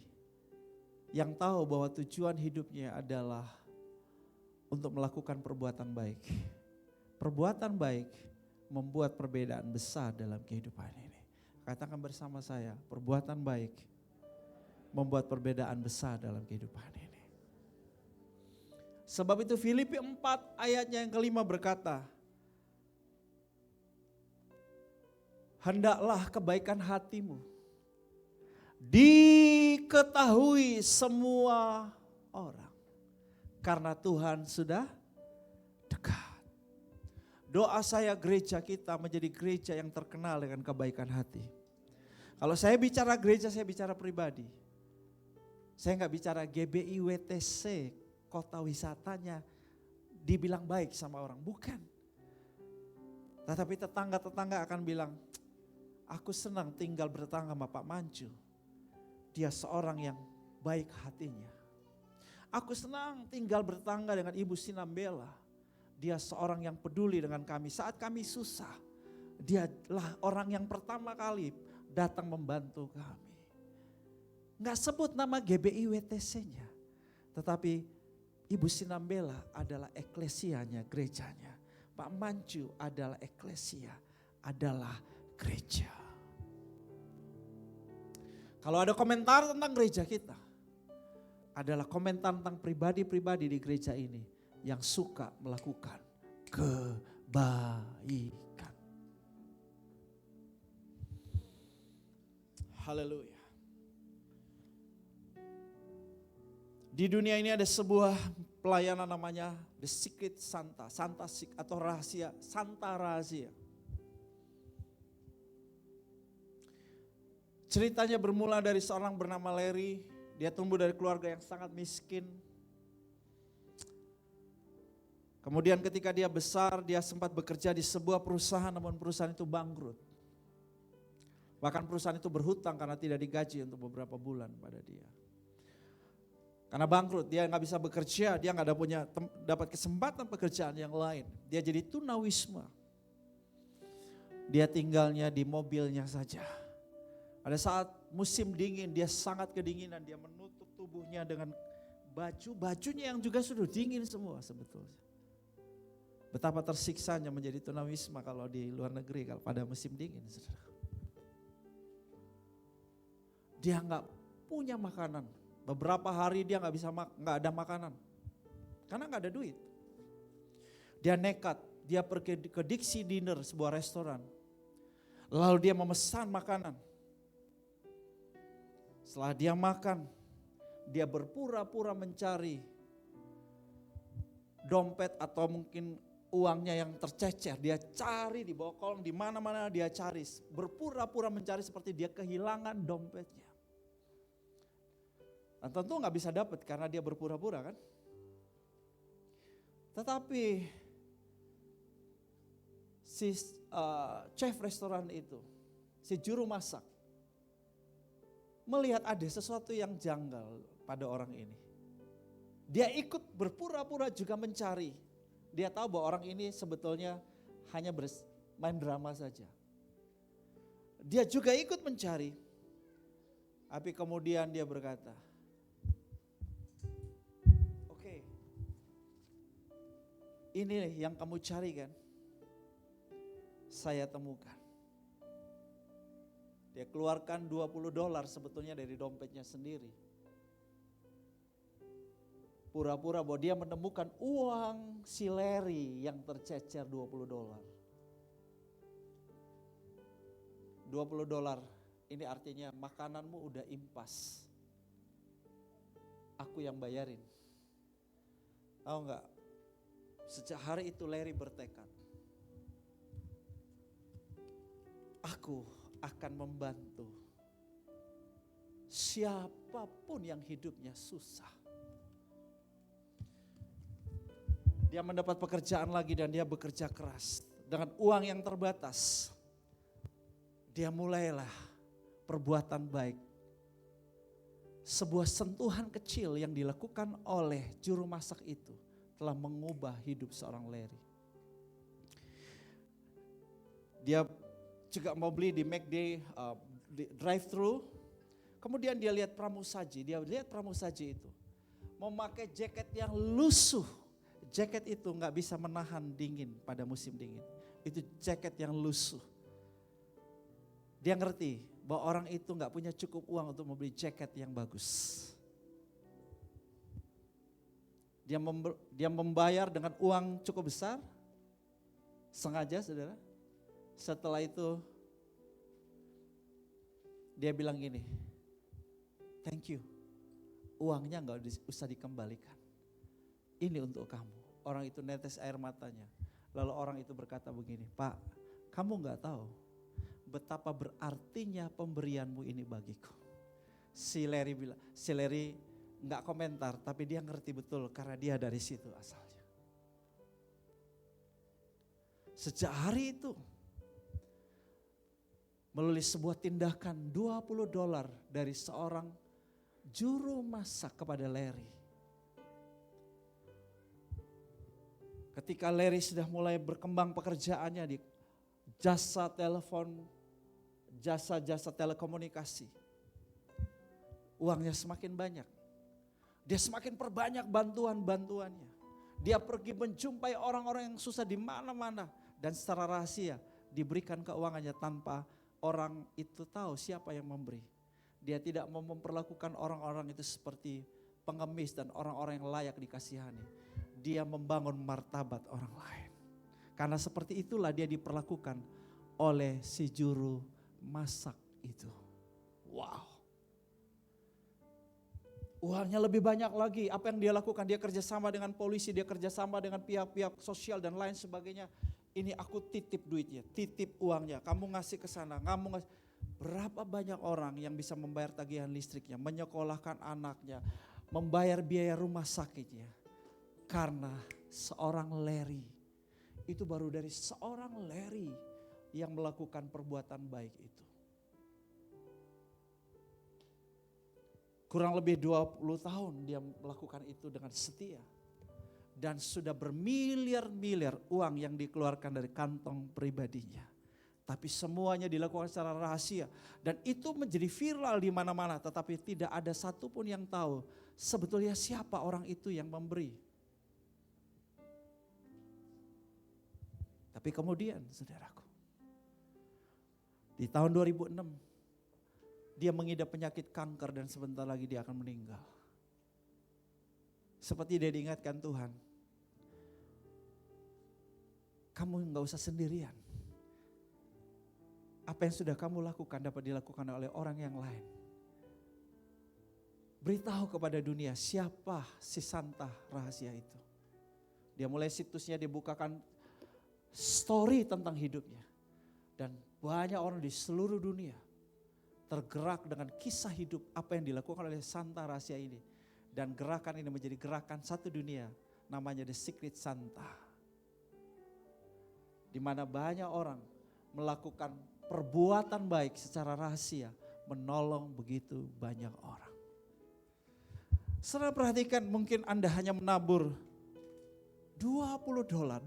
yang tahu bahwa tujuan hidupnya adalah untuk melakukan perbuatan baik. Perbuatan baik membuat perbedaan besar dalam kehidupan ini. Katakan bersama saya, perbuatan baik membuat perbedaan besar dalam kehidupan ini. Sebab itu Filipi 4 ayatnya yang kelima berkata, hendaklah kebaikan hatimu diketahui semua orang, karena Tuhan sudah dekat. Doa saya gereja kita menjadi gereja yang terkenal dengan kebaikan hati. Kalau saya bicara gereja, saya bicara pribadi. Saya nggak bicara GBI WTC, kota wisatanya dibilang baik sama orang, bukan. Tetapi tetangga-tetangga akan bilang, aku senang tinggal bertetangga sama Pak Mancu. Dia seorang yang baik hatinya. Aku senang tinggal bertetangga dengan Ibu Sinambela. Dia seorang yang peduli dengan kami saat kami susah. Dialah orang yang pertama kali datang membantu kami. Nggak sebut nama GBI WTC-nya. Tetapi Ibu Sinambela adalah eklesianya, gerejanya. Pak Mancu adalah eklesia, adalah gereja. Kalau ada komentar tentang gereja kita, adalah komentar tentang pribadi-pribadi di gereja ini yang suka melakukan kebaikan. Haleluya. Di dunia ini ada sebuah pelayanan namanya The Secret Santa, atau rahasia, Santa Rahasia. Ceritanya bermula dari seorang bernama Larry. Dia tumbuh dari keluarga yang sangat miskin. Kemudian ketika dia besar, dia sempat bekerja di sebuah perusahaan, namun perusahaan itu bangkrut. Bahkan perusahaan itu berhutang karena tidak digaji untuk beberapa bulan pada dia. Karena bangkrut, dia nggak bisa bekerja, dia nggak dapat kesempatan pekerjaan yang lain. Dia jadi tunawisma. Dia tinggalnya di mobilnya saja. Pada saat musim dingin, dia sangat kedinginan, dia menutup tubuhnya dengan bajunya yang juga sudah dingin semua sebetulnya. Betapa tersiksanya menjadi tunawisma kalau di luar negeri kalau pada musim dingin, saudara. Dia nggak punya makanan. Beberapa hari dia nggak ada makanan karena nggak ada duit. Dia nekat, dia pergi ke Dixie Dinner, sebuah restoran. Lalu dia memesan makanan. Setelah dia makan, dia berpura-pura mencari dompet atau mungkin uangnya yang tercecer. Dia cari di bawah kolong, di mana-mana dia cari. Berpura-pura mencari seperti dia kehilangan dompetnya. Dan tentu nggak bisa dapat karena dia berpura-pura kan. Tetapi si chef restoran itu, si juru masak, melihat ada sesuatu yang janggal pada orang ini. Dia ikut berpura-pura juga mencari. Dia tahu bahwa orang ini sebetulnya hanya main drama saja. Dia juga ikut mencari. Tapi kemudian dia berkata, ini yang kamu cari kan, saya temukan. Dia keluarkan $20 sebetulnya dari dompetnya sendiri. Pura-pura bahwa dia menemukan uang si Larry yang tercecer $20. $20 ini artinya makananmu udah impas. Aku yang bayarin. Tahu enggak? Sejak hari itu Larry bertekad, aku akan membantu siapapun yang hidupnya susah. Dia mendapat pekerjaan lagi dan dia bekerja keras. Dengan uang yang terbatas, dia mulailah perbuatan baik. Sebuah sentuhan kecil yang dilakukan oleh juru masak itu telah mengubah hidup seorang Larry. Dia juga mau beli di McD di drive-thru. Kemudian dia lihat pramusaji, itu memakai jaket yang lusuh. Jaket itu nggak bisa menahan dingin pada musim dingin. Itu jaket yang lusuh. Dia ngerti bahwa orang itu nggak punya cukup uang untuk membeli jaket yang bagus. Dia membayar dengan uang cukup besar, sengaja saudara. Setelah itu dia bilang gini, thank you, uangnya gak usah dikembalikan. Ini untuk kamu. Orang itu netes air matanya. Lalu orang itu berkata begini, Pak, kamu gak tahu betapa berartinya pemberianmu ini bagiku. Si Larry nggak komentar, tapi dia ngerti betul karena dia dari situ asalnya. Sejak hari itu, melalui sebuah tindakan $20 dari seorang juru masak kepada Larry. Ketika Larry sudah mulai berkembang pekerjaannya di jasa telepon, jasa-jasa telekomunikasi, uangnya semakin banyak. Dia semakin perbanyak bantuan-bantuannya. Dia pergi menjumpai orang-orang yang susah di mana-mana. Dan secara rahasia diberikan keuangannya tanpa orang itu tahu siapa yang memberi. Dia tidak mau memperlakukan orang-orang itu seperti pengemis dan orang-orang yang layak dikasihani. Dia membangun martabat orang lain. Karena seperti itulah dia diperlakukan oleh si juru masak itu. Wow. Uangnya lebih banyak lagi. Apa yang dia lakukan? Dia kerjasama dengan polisi, dia kerjasama dengan pihak-pihak sosial dan lain sebagainya. Ini aku titip duitnya, titip uangnya. Kamu ngasih ke sana, kamu ngasih. Berapa banyak orang yang bisa membayar tagihan listriknya, menyekolahkan anaknya, membayar biaya rumah sakitnya. Karena seorang Larry. Itu baru dari seorang Larry yang melakukan perbuatan baik itu. Kurang lebih 20 tahun dia melakukan itu dengan setia. Dan sudah bermiliar-miliar uang yang dikeluarkan dari kantong pribadinya. Tapi semuanya dilakukan secara rahasia. Dan itu menjadi viral di mana-mana. Tetapi tidak ada satupun yang tahu sebetulnya siapa orang itu yang memberi. Tapi kemudian saudaraku, di tahun 2006, dia mengidap penyakit kanker dan sebentar lagi dia akan meninggal. Seperti dia diingatkan Tuhan, kamu gak usah sendirian. Apa yang sudah kamu lakukan dapat dilakukan oleh orang yang lain. Beritahu kepada dunia siapa si Santa rahasia itu. Dia mulai situsnya dibukakan story tentang hidupnya. Dan banyak orang di seluruh dunia tergerak dengan kisah hidup apa yang dilakukan oleh Santa rahasia ini. Dan gerakan ini menjadi gerakan satu dunia, namanya The Secret Santa. Di mana banyak orang melakukan perbuatan baik secara rahasia, menolong begitu banyak orang. Saudara perhatikan, mungkin Anda hanya menabur $20. $20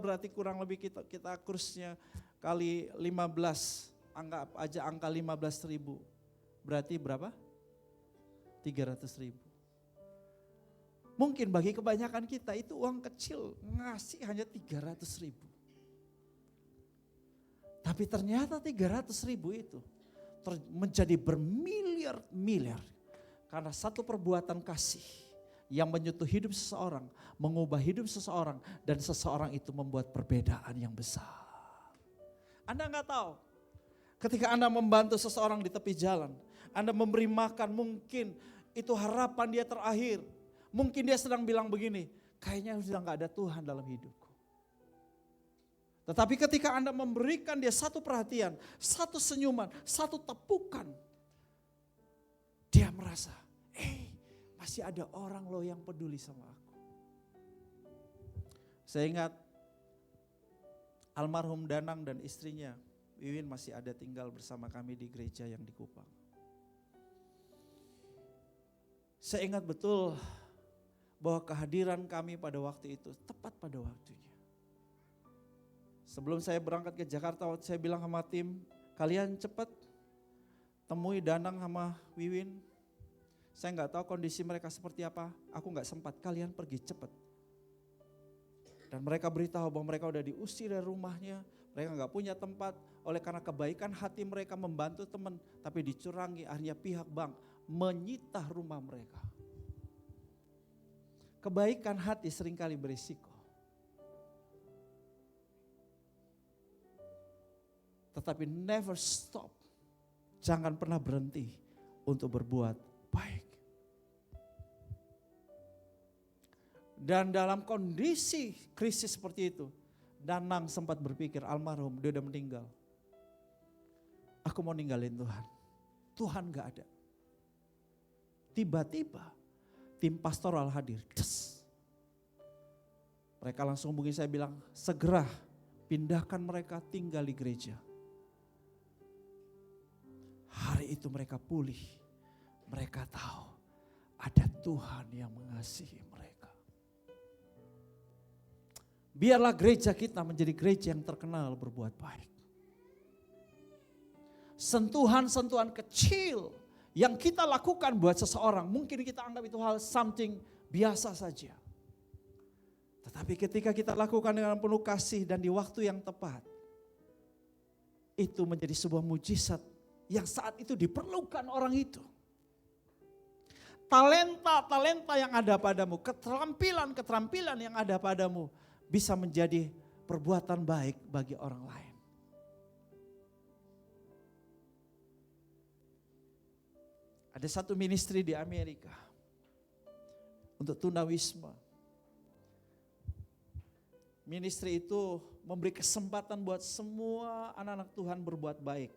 berarti kurang lebih kita kursnya kali 15, anggap aja angka 15.000. Berarti berapa? 300.000. Mungkin bagi kebanyakan kita itu uang kecil, ngasih hanya 300.000. Tapi ternyata 300.000 itu menjadi bermiliar-miliar. Karena satu perbuatan kasih yang menyentuh hidup seseorang, mengubah hidup seseorang, dan seseorang itu membuat perbedaan yang besar. Anda nggak tahu, ketika Anda membantu seseorang di tepi jalan, Anda memberi makan, mungkin itu harapan dia terakhir. Mungkin dia sedang bilang begini, kayaknya sudah gak ada Tuhan dalam hidupku. Tetapi ketika Anda memberikan dia satu perhatian, satu senyuman, satu tepukan, dia merasa, masih ada orang loh yang peduli sama aku. Saya ingat almarhum Danang dan istrinya, Wiwin masih ada tinggal bersama kami di gereja yang di Kupang. Saya ingat betul bahwa kehadiran kami pada waktu itu tepat pada waktunya. Sebelum saya berangkat ke Jakarta, saya bilang sama tim, kalian cepat temui Danang sama Wiwin. Saya nggak tahu kondisi mereka seperti apa, aku nggak sempat, kalian pergi cepat. Dan mereka beritahu bahwa mereka udah diusir dari rumahnya, mereka nggak punya tempat, oleh karena kebaikan hati mereka membantu teman, tapi dicurangi, akhirnya pihak bank menyita rumah mereka. Kebaikan hati seringkali berisiko. Tetapi never stop. Jangan pernah berhenti untuk berbuat baik. Dan dalam kondisi krisis seperti itu, Danang sempat berpikir, almarhum dia udah meninggal. Aku mau ninggalin Tuhan. Tuhan gak ada. Tiba-tiba tim pastoral hadir. Mereka langsung hubungi saya bilang, segera pindahkan mereka tinggal di gereja. Hari itu mereka pulih. Mereka tahu ada Tuhan yang mengasihi mereka. Biarlah gereja kita menjadi gereja yang terkenal berbuat baik. Sentuhan-sentuhan kecil yang kita lakukan buat seseorang, mungkin kita anggap itu hal something biasa saja. Tetapi ketika kita lakukan dengan penuh kasih dan di waktu yang tepat, itu menjadi sebuah mujizat yang saat itu diperlukan orang itu. Talenta-talenta yang ada padamu, keterampilan-keterampilan yang ada padamu bisa menjadi perbuatan baik bagi orang lain. Ada satu ministry di Amerika untuk tunawisma. Ministry itu memberi kesempatan buat semua anak-anak Tuhan berbuat baik.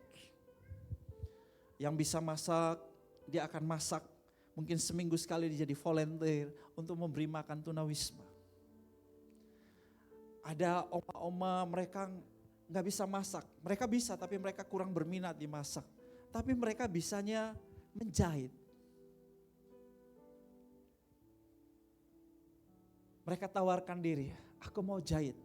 Yang bisa masak, dia akan masak. Mungkin seminggu sekali dia jadi volunteer untuk memberi makan tunawisma. Ada oma-oma mereka nggak bisa masak. Mereka bisa tapi mereka kurang berminat di masak. Tapi mereka bisanya menjahit. Mereka tawarkan diri, aku mau jahit.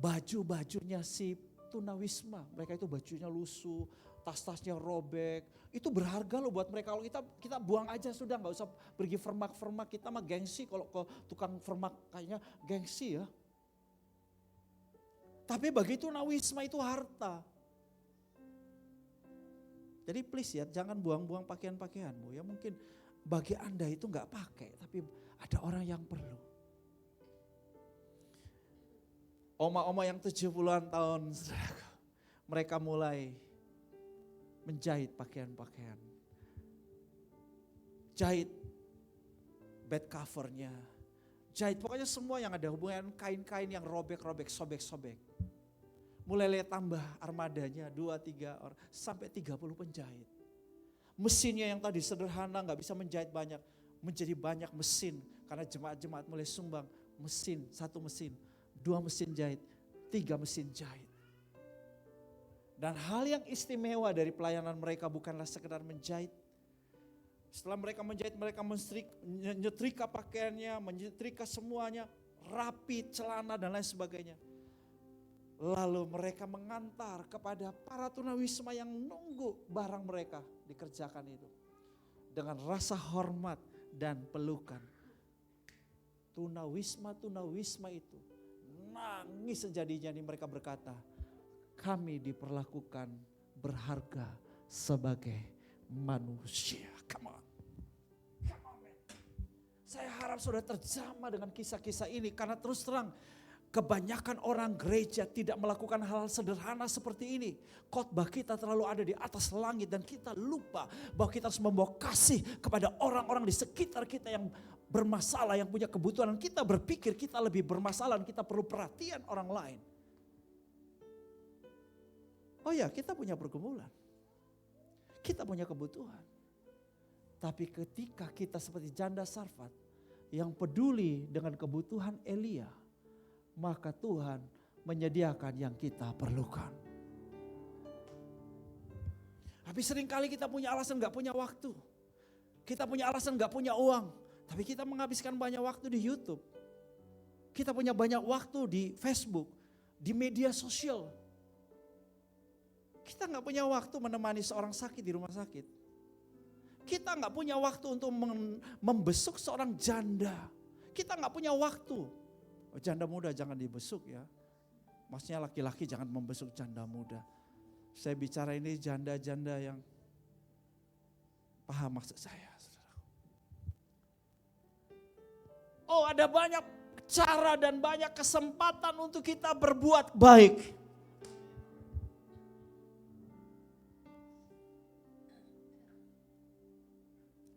Baju-bajunya si tunawisma, mereka itu bajunya lusuh, tas-tasnya robek. Itu berharga loh buat mereka. Kalau kita buang aja sudah, nggak usah pergi vermak-vermak. Kita mah gengsi kalau ke tukang vermak kayaknya gengsi ya. Tapi bagi tunawisma itu harta. Jadi please ya, jangan buang-buang pakaian-pakaianmu. Ya mungkin bagi Anda itu nggak pakai, tapi ada orang yang perlu. Oma-oma yang 70-an tahun, mereka mulai menjahit pakaian-pakaian. Jahit bed covernya, jahit pokoknya semua yang ada hubungan kain-kain yang robek-robek, sobek-sobek. Mulai tambah armadanya 2-3 orang sampai 30 penjahit. Mesinnya yang tadi sederhana gak bisa menjahit banyak, menjadi banyak mesin. Karena jemaat-jemaat mulai sumbang mesin, 1 mesin, 2 mesin jahit, 3 mesin jahit. Dan hal yang istimewa dari pelayanan mereka bukanlah sekedar menjahit. Setelah mereka menjahit, mereka menyetrika pakaiannya, menyetrika semuanya, rapi, celana dan lain sebagainya. Lalu mereka mengantar kepada para tunawisma yang nunggu barang mereka dikerjakan itu. Dengan rasa hormat dan pelukan. Tunawisma itu nangis sejadinya nih, mereka berkata, kami diperlakukan berharga sebagai manusia. Come on man. Saya harap sudah terjamah dengan kisah-kisah ini karena terus terang kebanyakan orang gereja tidak melakukan hal sederhana seperti ini. Khotbah kita terlalu ada di atas langit dan kita lupa bahwa kita harus membawa kasih kepada orang-orang di sekitar kita yang bermasalah, yang punya kebutuhan. Kita berpikir kita lebih bermasalah dan kita perlu perhatian orang lain. Oh ya, kita punya pergumulan. Kita punya kebutuhan. Tapi ketika kita seperti janda Sarfat yang peduli dengan kebutuhan Elia, maka Tuhan menyediakan yang kita perlukan. Tapi seringkali kita punya alasan gak punya waktu. Kita punya alasan gak punya uang. Tapi kita menghabiskan banyak waktu di YouTube. Kita punya banyak waktu di Facebook, di media sosial. Kita gak punya waktu menemani seorang sakit di rumah sakit. Kita gak punya waktu untuk membesuk seorang janda. Kita gak punya waktu. Janda muda jangan dibesuk ya. Maksudnya laki-laki jangan membesuk janda muda. Saya bicara ini janda-janda yang paham maksud saya. Oh, ada banyak cara dan banyak kesempatan untuk kita berbuat baik.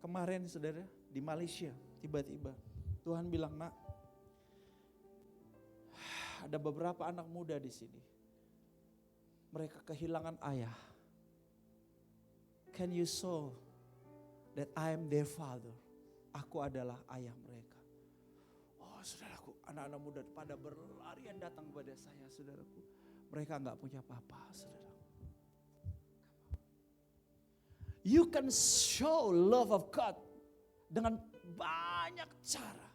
Kemarin saudara di Malaysia tiba-tiba Tuhan bilang, nak, ada beberapa anak muda di sini. Mereka kehilangan ayah. Can you show that I am their father? Aku adalah ayah mereka. Oh saudaraku, anak-anak muda pada berlarian datang kepada saya, saudaraku. Mereka enggak punya papa, saudara. You can show love of God dengan banyak cara.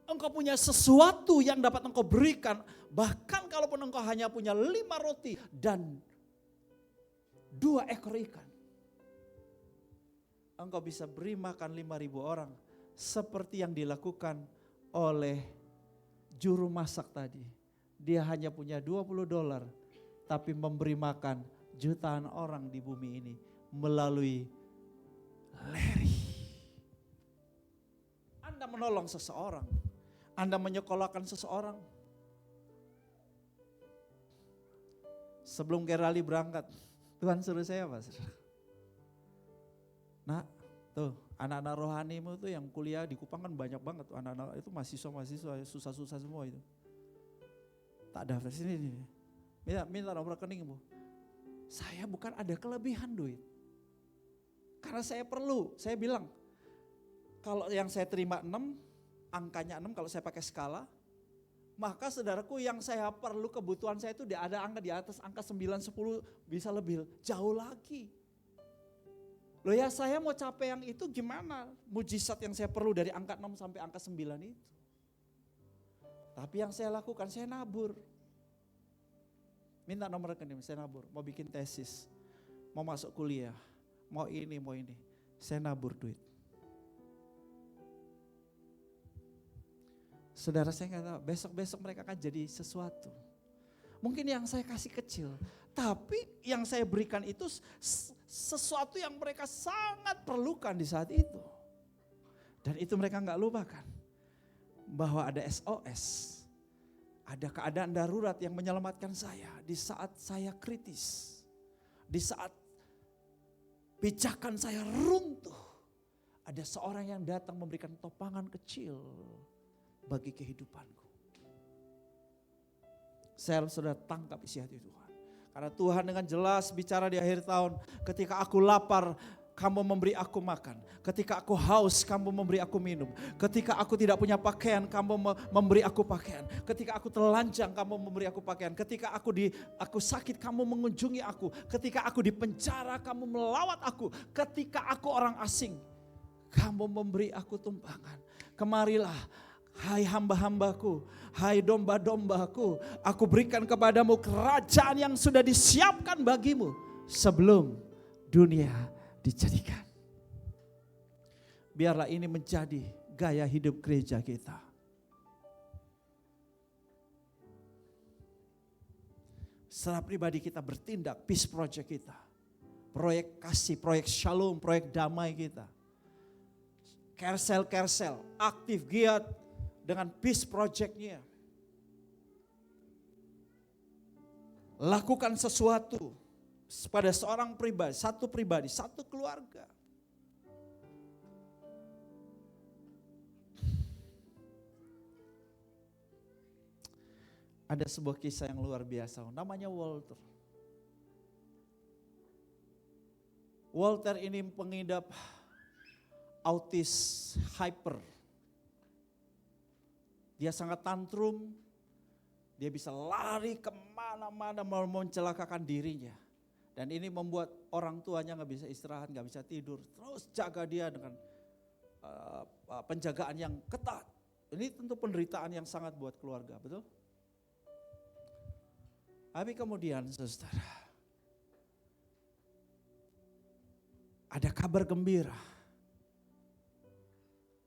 Engkau punya sesuatu yang dapat engkau berikan. Bahkan kalaupun engkau hanya punya 5 roti dan 2 ekor ikan. Engkau bisa beri makan 5.000 orang. Seperti yang dilakukan oleh juru masak tadi. Dia hanya punya $20. Tapi memberi makan jutaan orang di bumi ini. Melalui Larry. Anda menolong seseorang. Anda menyekolahkan seseorang. Sebelum Gerali berangkat, Tuhan suruh saya apa? Nah, tuh anak-anak rohanimu tuh yang kuliah di Kupang kan banyak banget tuh, anak-anak itu mahasiswa susah-susah semua itu. Tak daftar sini nih. Minta nomor rekeningmu. Saya bukan ada kelebihan duit. Karena saya perlu, saya bilang kalau yang saya terima 6, angkanya 6 kalau saya pakai skala, maka saudaraku yang saya perlu kebutuhan saya itu ada angka di atas angka 9, 10 bisa lebih jauh lagi. Loh ya saya mau capai yang itu gimana? Mujizat yang saya perlu dari angka 6 sampai angka 9 itu. Tapi yang saya lakukan saya nabur. Minta nomor rekening, saya nabur. Mau bikin tesis, mau masuk kuliah, mau ini, mau ini. Saya nabur duit. Saudara saya nggak tahu, besok-besok mereka akan jadi sesuatu. Mungkin yang saya kasih kecil, tapi yang saya berikan itu sesuatu yang mereka sangat perlukan di saat itu. Dan itu mereka nggak lupakan. Bahwa ada SOS, ada keadaan darurat yang menyelamatkan saya di saat saya kritis. Di saat pijakan saya runtuh. Ada seorang yang datang memberikan topangan kecil bagi kehidupanku. Saya sudah tangkap isi hati Tuhan. Karena Tuhan dengan jelas bicara di akhir tahun, ketika aku lapar, kamu memberi aku makan. Ketika aku haus, kamu memberi aku minum. Ketika aku tidak punya pakaian, kamu memberi aku pakaian. Ketika aku telanjang, kamu memberi aku pakaian. Ketika aku sakit, kamu mengunjungi aku. Ketika aku di penjara, kamu melawat aku. Ketika aku orang asing, kamu memberi aku tumpangan. Kemarilah, hai hamba-hambaku, hai domba-dombaku, aku berikan kepadamu kerajaan yang sudah disiapkan bagimu sebelum dunia dijadikan. Biarlah ini menjadi gaya hidup gereja kita. Secara pribadi kita bertindak, peace project kita, proyek kasih, proyek shalom, proyek damai kita. Kersel, aktif giat dengan peace project-nya. Lakukan sesuatu pada seorang pribadi, satu keluarga. Ada sebuah kisah yang luar biasa, namanya Walter. Walter ini pengidap autis hyper. Dia sangat tantrum, dia bisa lari kemana-mana mau mencelakakan dirinya. Dan ini membuat orang tuanya gak bisa istirahat, gak bisa tidur. Terus jaga dia dengan penjagaan yang ketat. Ini tentu penderitaan yang sangat buat keluarga, betul? Tapi kemudian saudara, ada kabar gembira.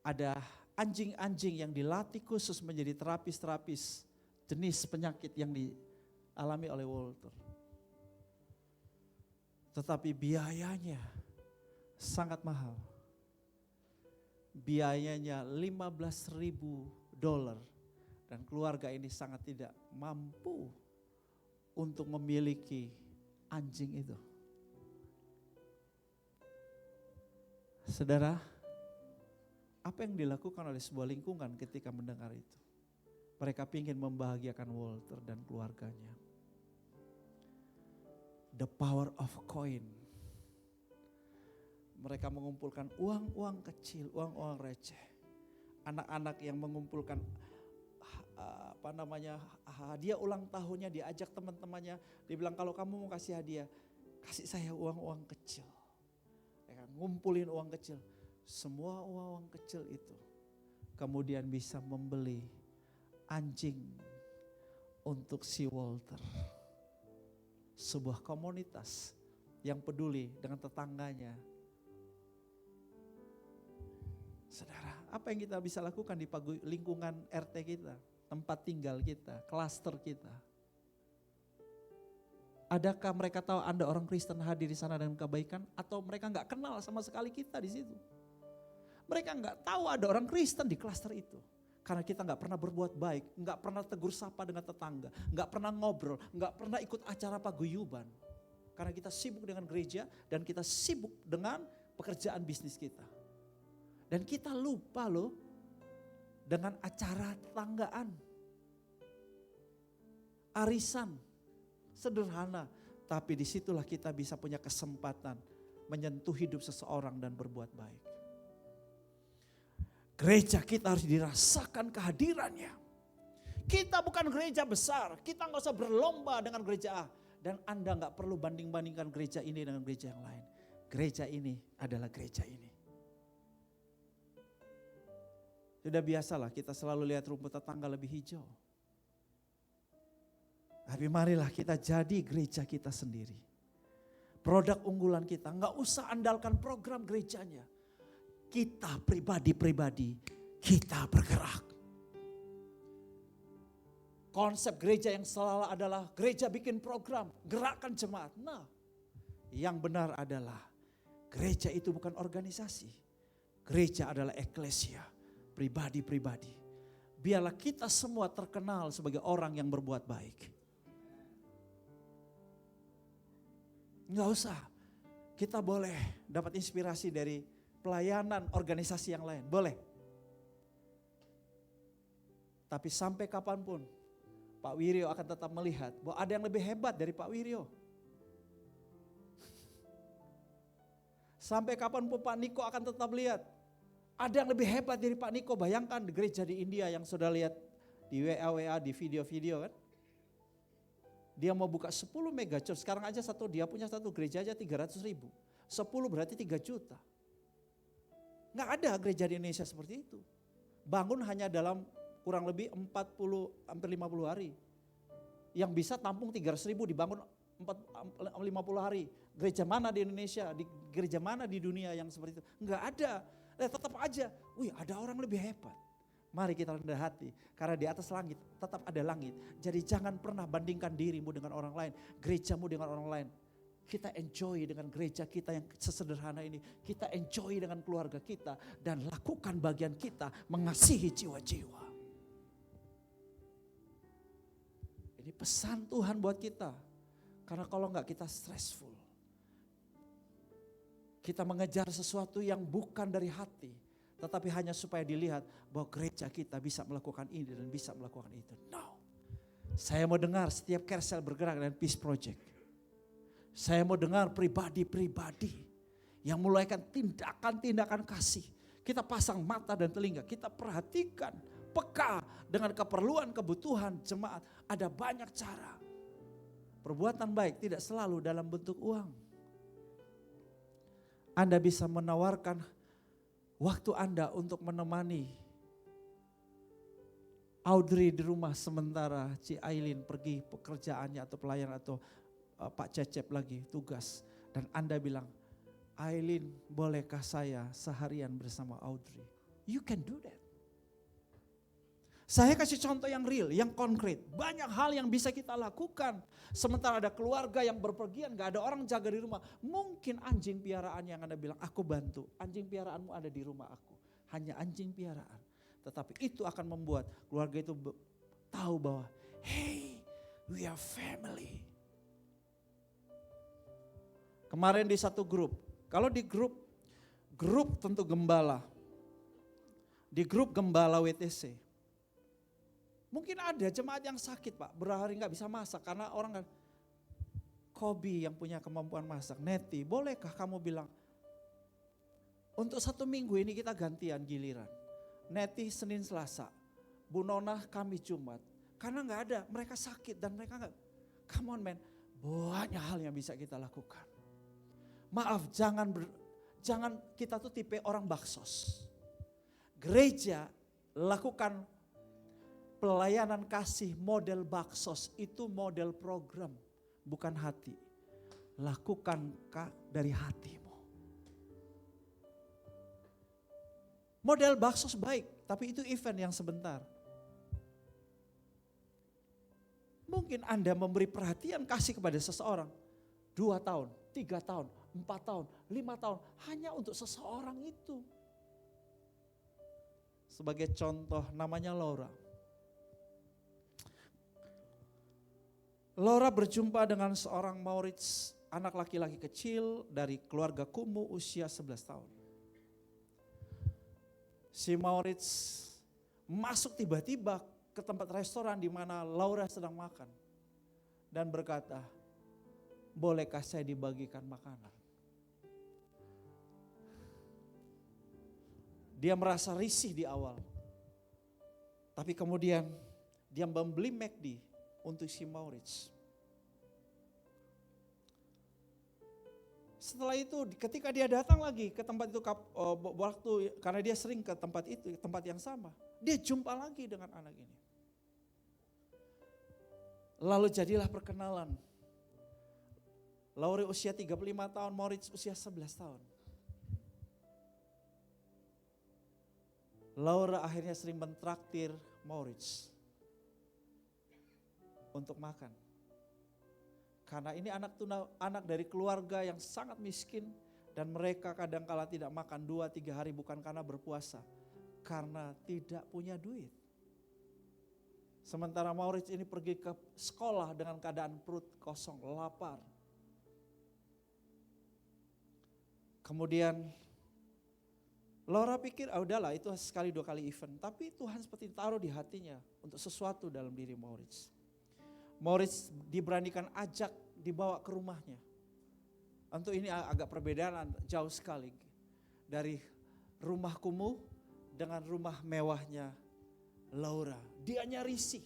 Ada anjing-anjing yang dilatih khusus menjadi terapis-terapis jenis penyakit yang dialami oleh Walter. Tetapi biayanya sangat mahal. Biayanya $15.000 dan keluarga ini sangat tidak mampu untuk memiliki anjing itu. Saudara, apa yang dilakukan oleh sebuah lingkungan ketika mendengar itu? Mereka ingin membahagiakan Walter dan keluarganya. The power of coin. Mereka mengumpulkan uang-uang kecil, uang-uang receh. Anak-anak yang mengumpulkan hadiah ulang tahunnya, diajak teman-temannya, dibilang kalau kamu mau kasih hadiah, kasih saya uang-uang kecil. Mereka ngumpulin uang kecil. Semua uang kecil itu kemudian bisa membeli anjing untuk si Walter. Sebuah komunitas yang peduli dengan tetangganya. Saudara, apa yang kita bisa lakukan di lingkungan RT kita, tempat tinggal kita, klaster kita? Adakah mereka tahu Anda orang Kristen hadir di sana dengan kebaikan, atau mereka nggak kenal sama sekali kita di situ? Mereka nggak tahu ada orang Kristen di klaster itu. Karena kita nggak pernah berbuat baik, nggak pernah tegur sapa dengan tetangga, nggak pernah ngobrol, nggak pernah ikut acara paguyuban. Karena kita sibuk dengan gereja dan kita sibuk dengan pekerjaan bisnis kita. Dan kita lupa loh dengan acara tetanggaan. Arisan, sederhana. Tapi disitulah kita bisa punya kesempatan menyentuh hidup seseorang dan berbuat baik. Gereja kita harus dirasakan kehadirannya. Kita bukan gereja besar, kita nggak usah berlomba dengan gereja A. Dan Anda nggak perlu banding-bandingkan gereja ini dengan gereja yang lain. Gereja ini adalah gereja ini. Sudah biasalah kita selalu lihat rumput tetangga lebih hijau. Tapi marilah kita jadi gereja kita sendiri. Produk unggulan kita, nggak usah andalkan program gerejanya. Kita pribadi-pribadi, kita bergerak. Konsep gereja yang selalu adalah gereja bikin program, gerakkan jemaat. Nah, yang benar adalah gereja itu bukan organisasi. Gereja adalah eklesia, pribadi-pribadi. Biarlah kita semua terkenal sebagai orang yang berbuat baik. Nggak usah, kita boleh dapat inspirasi dari pelayanan organisasi yang lain, boleh. Tapi sampai kapanpun Pak Wiryo akan tetap melihat bahwa ada yang lebih hebat dari Pak Wiryo. Sampai kapanpun Pak Niko akan tetap lihat ada yang lebih hebat dari Pak Niko. Bayangkan di gereja di India yang sudah lihat di WA di video-video kan. Dia mau buka 10 mega church, sekarang aja dia punya satu gereja aja 300.000. 10 berarti 3 juta. Nggak ada gereja di Indonesia seperti itu. Bangun hanya dalam kurang lebih 40 hampir 50 hari. Yang bisa tampung 300.000 dibangun 50 hari. Gereja mana di Indonesia, di gereja mana di dunia yang seperti itu? Nggak ada. Tetap aja, ada orang lebih hebat. Mari kita rendah hati, karena di atas langit tetap ada langit. Jadi jangan pernah bandingkan dirimu dengan orang lain, gerejamu dengan orang lain. Kita enjoy dengan gereja kita yang sesederhana ini. Kita enjoy dengan keluarga kita dan lakukan bagian kita mengasihi jiwa-jiwa. Ini pesan Tuhan buat kita. Karena kalau enggak kita stressful. Kita mengejar sesuatu yang bukan dari hati. Tetapi hanya supaya dilihat bahwa gereja kita bisa melakukan ini dan bisa melakukan itu. No. Saya mau dengar setiap Kersel bergerak dengan Peace Project. Saya mau dengar pribadi-pribadi yang mulaikan tindakan-tindakan kasih. Kita pasang mata dan telinga, kita perhatikan, peka dengan keperluan kebutuhan jemaat. Ada banyak cara. Perbuatan baik tidak selalu dalam bentuk uang. Anda bisa menawarkan waktu Anda untuk menemani Audrey di rumah sementara Ci Aileen pergi pekerjaannya atau pelayan atau Pak Cecep lagi tugas. Dan Anda bilang, Aileen bolehkah saya seharian bersama Audrey? You can do that. Saya kasih contoh yang real, yang konkret. Banyak hal yang bisa kita lakukan. Sementara ada keluarga yang berpergian, gak ada orang jaga di rumah. Mungkin anjing piaraan yang Anda bilang, aku bantu. Anjing piaraanmu ada di rumah aku. Hanya anjing piaraan. Tetapi itu akan membuat keluarga itu tahu bahwa, hey, we are family. Kemarin di satu grup, kalau di grup tentu gembala. Di grup gembala WTC. Mungkin ada jemaat yang sakit Pak, berhari gak bisa masak karena orang kan. Kobi yang punya kemampuan masak, Neti bolehkah kamu bilang, untuk 1 minggu ini kita gantian giliran. Neti Senin Selasa, Bu Nona Kamis Jumat. Karena gak ada, mereka sakit dan mereka gak, come on man, banyak hal yang bisa kita lakukan. Maaf, jangan kita tuh tipe orang baksos. Gereja lakukan pelayanan kasih model baksos, itu model program, bukan hati. Lakukan dari hatimu. Model baksos baik, tapi itu event yang sebentar. Mungkin Anda memberi perhatian kasih kepada seseorang 2 tahun, 3 tahun, 4 tahun, 5 tahun, hanya untuk seseorang itu. Sebagai contoh namanya Laura. Laura berjumpa dengan seorang Maurits, anak laki-laki kecil dari keluarga kumuh usia 11 tahun. Si Maurits masuk tiba-tiba ke tempat restoran di mana Laura sedang makan. Dan berkata, bolehkah saya dibagikan makanan? Dia merasa risih di awal. Tapi kemudian dia membeli McD untuk si Maurits. Setelah itu ketika dia datang lagi ke tempat itu waktu karena dia sering ke tempat itu, tempat yang sama, dia jumpa lagi dengan anak ini. Lalu jadilah perkenalan. Laura usia 35 tahun, Maurits usia 11 tahun. Laura akhirnya sering mentraktir Maurits untuk makan. Karena ini anak dari keluarga yang sangat miskin dan mereka kadang-kala tidak makan 2-3 hari bukan karena berpuasa, karena tidak punya duit. Sementara Maurits ini pergi ke sekolah dengan keadaan perut kosong, lapar. Kemudian Laura pikir, udahlah itu sekali 2 kali event. Tapi Tuhan seperti taruh di hatinya untuk sesuatu dalam diri Maurits. Maurits diberanikan ajak dibawa ke rumahnya. Untuk ini agak perbedaan jauh sekali. Dari rumah kumuh dengan rumah mewahnya Laura. Dia risih,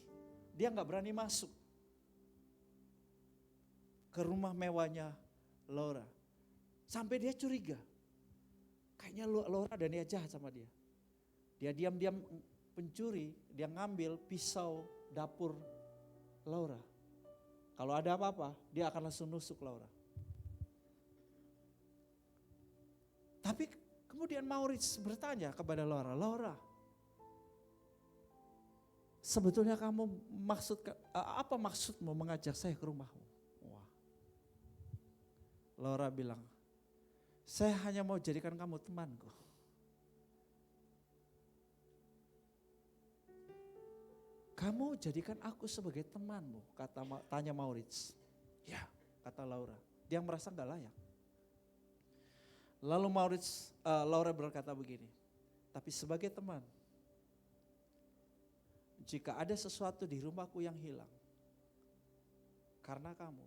dia gak berani masuk ke rumah mewahnya Laura. Sampai dia curiga. Kayaknya Laura ada niat jahat sama dia. Dia diam-diam pencuri, dia ngambil pisau dapur Laura. Kalau ada apa-apa, dia akan langsung nusuk Laura. Tapi kemudian Maurits bertanya kepada Laura, Laura, sebetulnya kamu apa maksudmu mengajak saya ke rumahmu? Wah. Laura bilang, saya hanya mau jadikan kamu temanku. Kamu jadikan aku sebagai temanmu, tanya Maurits. Ya, kata Laura. Dia merasa gak layak. Lalu Laura berkata begini, tapi sebagai teman, jika ada sesuatu di rumahku yang hilang, karena kamu,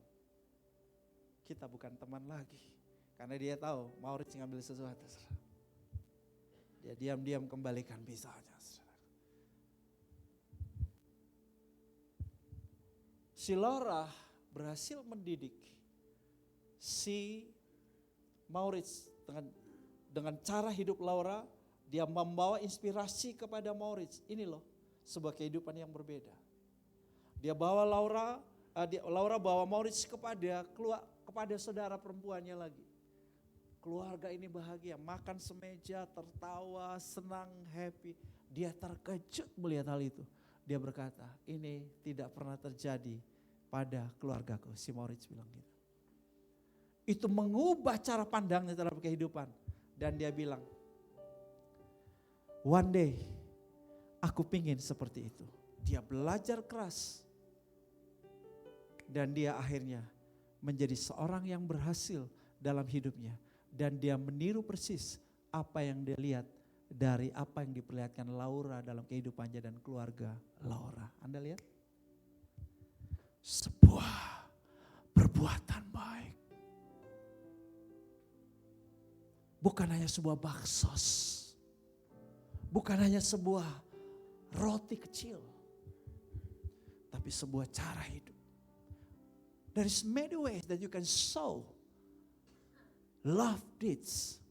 kita bukan teman lagi. Karena dia tahu Maurits ngambil sesuatu. Dia diam-diam kembalikan pisaunya. Si Laura berhasil mendidik si Maurits dengan cara hidup Laura, dia membawa inspirasi kepada Maurits. Ini loh sebuah kehidupan yang berbeda. Dia bawa Laura bawa Maurits kepada saudara perempuannya lagi. Keluarga ini bahagia, makan semeja, tertawa, senang, happy. Dia terkejut melihat hal itu. Dia berkata, ini tidak pernah terjadi pada keluargaku. Si Maurits bilang gitu. Itu mengubah cara pandangnya terhadap kehidupan. Dan dia bilang, one day aku pingin seperti itu. Dia belajar keras. Dan dia akhirnya menjadi seorang yang berhasil dalam hidupnya. Dan dia meniru persis apa yang dia lihat dari apa yang diperlihatkan Laura dalam kehidupannya dan keluarga Laura. Anda lihat? Sebuah perbuatan baik. Bukan hanya sebuah baksos. Bukan hanya sebuah roti kecil. Tapi sebuah cara hidup. There is many ways that you can sow love deeds,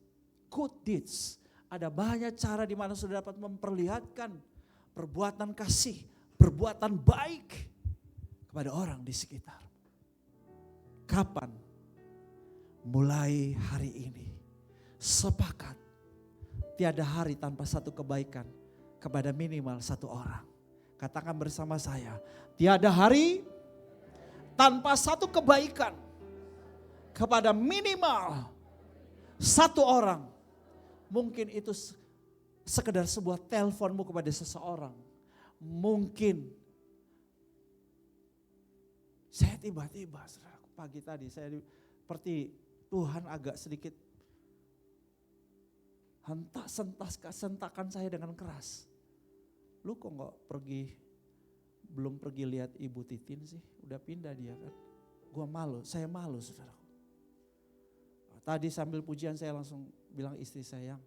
good deeds. Ada banyak cara di mana saudara dapat memperlihatkan perbuatan kasih, perbuatan baik kepada orang di sekitar. Kapan? Mulai hari ini. Sepakat. Tiada hari tanpa satu kebaikan kepada minimal satu orang. Katakan bersama saya, tiada hari tanpa satu kebaikan kepada minimal satu orang. Mungkin itu sekedar sebuah teleponmu kepada seseorang. Mungkin saya tiba-tiba pagi tadi saya seperti Tuhan agak sedikit sentakan saya dengan keras. Lu kok gak belum pergi lihat Ibu Titin sih? Udah pindah dia kan. Saya malu saudara. Tadi sambil pujian saya langsung bilang istri saya,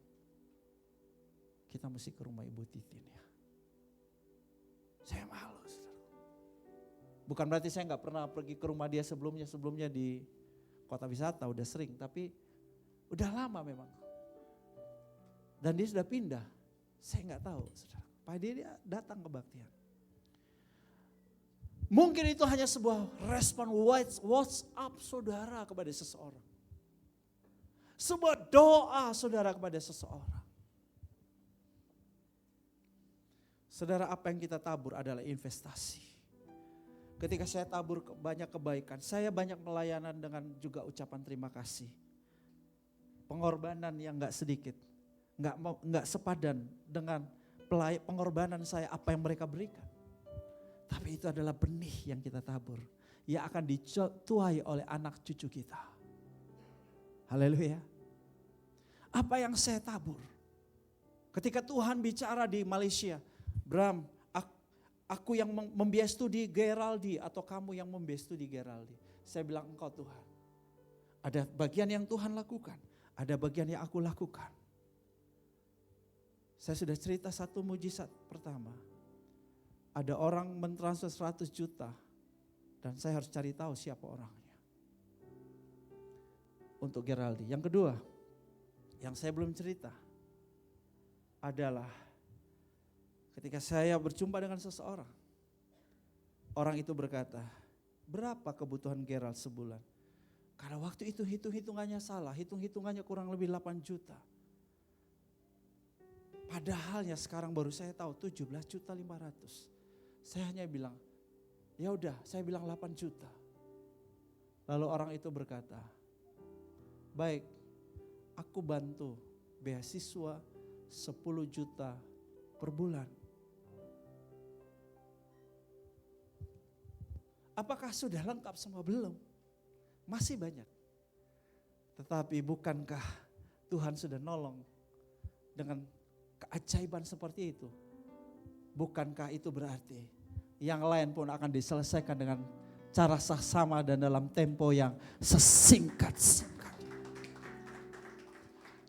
kita mesti ke rumah Ibu Titin ya. Saya malu, saudara. Bukan berarti saya nggak pernah pergi ke rumah dia sebelumnya di kota wisata udah sering, tapi udah lama memang. Dan dia sudah pindah, saya nggak tahu, saudara. Pak dia datang kebaktian. Mungkin itu hanya sebuah respon WhatsApp saudara kepada seseorang. Sebuah doa saudara kepada seseorang. Saudara, apa yang kita tabur adalah investasi. Ketika saya tabur banyak kebaikan, saya banyak pelayanan dengan juga ucapan terima kasih. Pengorbanan yang gak sedikit, gak sepadan dengan pengorbanan saya apa yang mereka berikan. Tapi itu adalah benih yang kita tabur, yang akan dituai oleh anak cucu kita. Haleluya. Apa yang saya tabur? Ketika Tuhan bicara di Malaysia, Bram, aku yang membiayai studi Geraldi atau kamu yang membiayai studi Geraldi. Saya bilang engkau Tuhan. Ada bagian yang Tuhan lakukan, ada bagian yang aku lakukan. Saya sudah cerita satu mujizat pertama. Ada orang mentransfer 100 juta dan saya harus cari tahu siapa orangnya. Untuk Geraldi. Yang kedua, yang saya belum cerita adalah ketika saya berjumpa dengan seseorang. Orang itu berkata, berapa kebutuhan Gerald sebulan? Karena waktu itu hitung-hitungannya salah, hitung-hitungannya kurang lebih 8 juta. Padahalnya sekarang baru saya tahu 17.500.000. Saya hanya bilang, ya udah, saya bilang 8 juta. Lalu orang itu berkata, baik, aku bantu beasiswa 10 juta per bulan. Apakah sudah lengkap semua? Belum. Masih banyak. Tetapi bukankah Tuhan sudah nolong dengan keajaiban seperti itu? Bukankah itu berarti yang lain pun akan diselesaikan dengan cara sama dan dalam tempo yang sesingkat-singkatnya.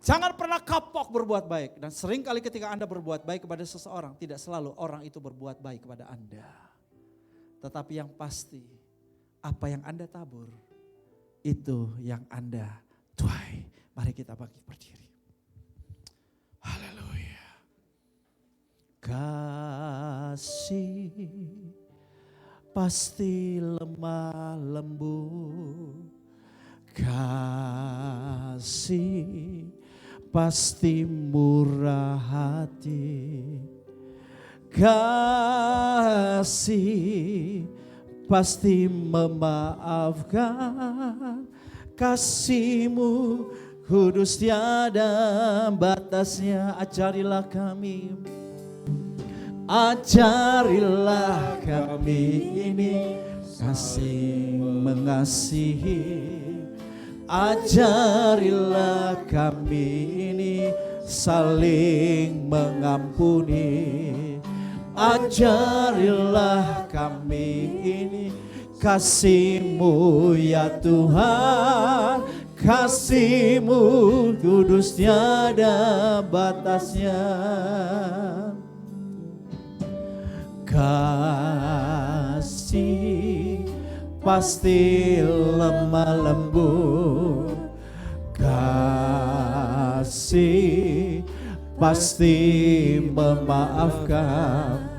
Jangan pernah kapok berbuat baik. Dan seringkali ketika Anda berbuat baik kepada seseorang, tidak selalu orang itu berbuat baik kepada Anda. Tetapi yang pasti, apa yang Anda tabur, itu yang Anda tuai. Mari kita bangkit berdiri. Haleluya. Kasih pasti lemah lembut. Kasih pasti murah hati. Kasih pasti memaafkan. Kasih-Mu kudus tiada batasnya. Ajarilah kami, ajarilah kami ini kasih mengasihi. Ajarilah kami ini saling mengampuni. Ajarilah kami ini kasih-Mu ya Tuhan. Kasih-Mu kudus tiada batasnya. Kasih pasti lemah lembut. Kasih pasti memaafkan.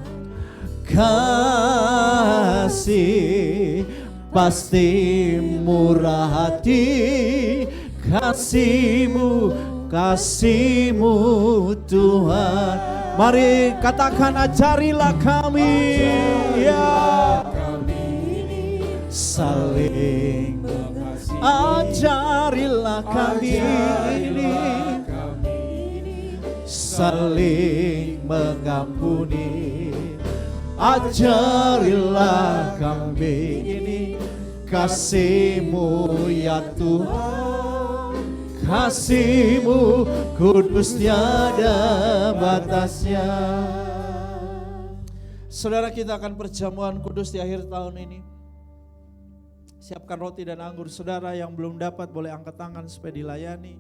Kasih pasti murah hati. Kasih-Mu, kasih-Mu Tuhan. Mari katakan, ajarilah kami, ya, saling mengasihi. Ajarilah kami ini saling mengampuni. Ajarilah kami ini kasih-Mu ya Tuhan. Kasih-Mu kudus tiada batasnya. Saudara, kita akan perjamuan kudus di akhir tahun ini. Siapkan roti dan anggur. Saudara yang belum dapat boleh angkat tangan supaya dilayani.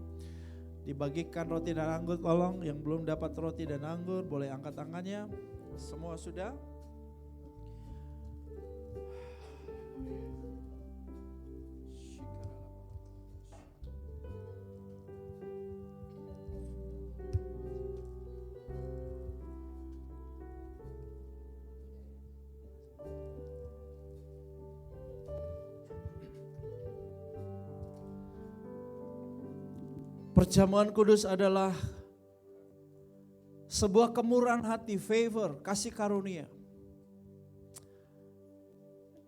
Dibagikan roti dan anggur, tolong. Yang belum dapat roti dan anggur boleh angkat tangannya. Semua sudah? Perjamuan kudus adalah sebuah kemurahan hati, favor, kasih karunia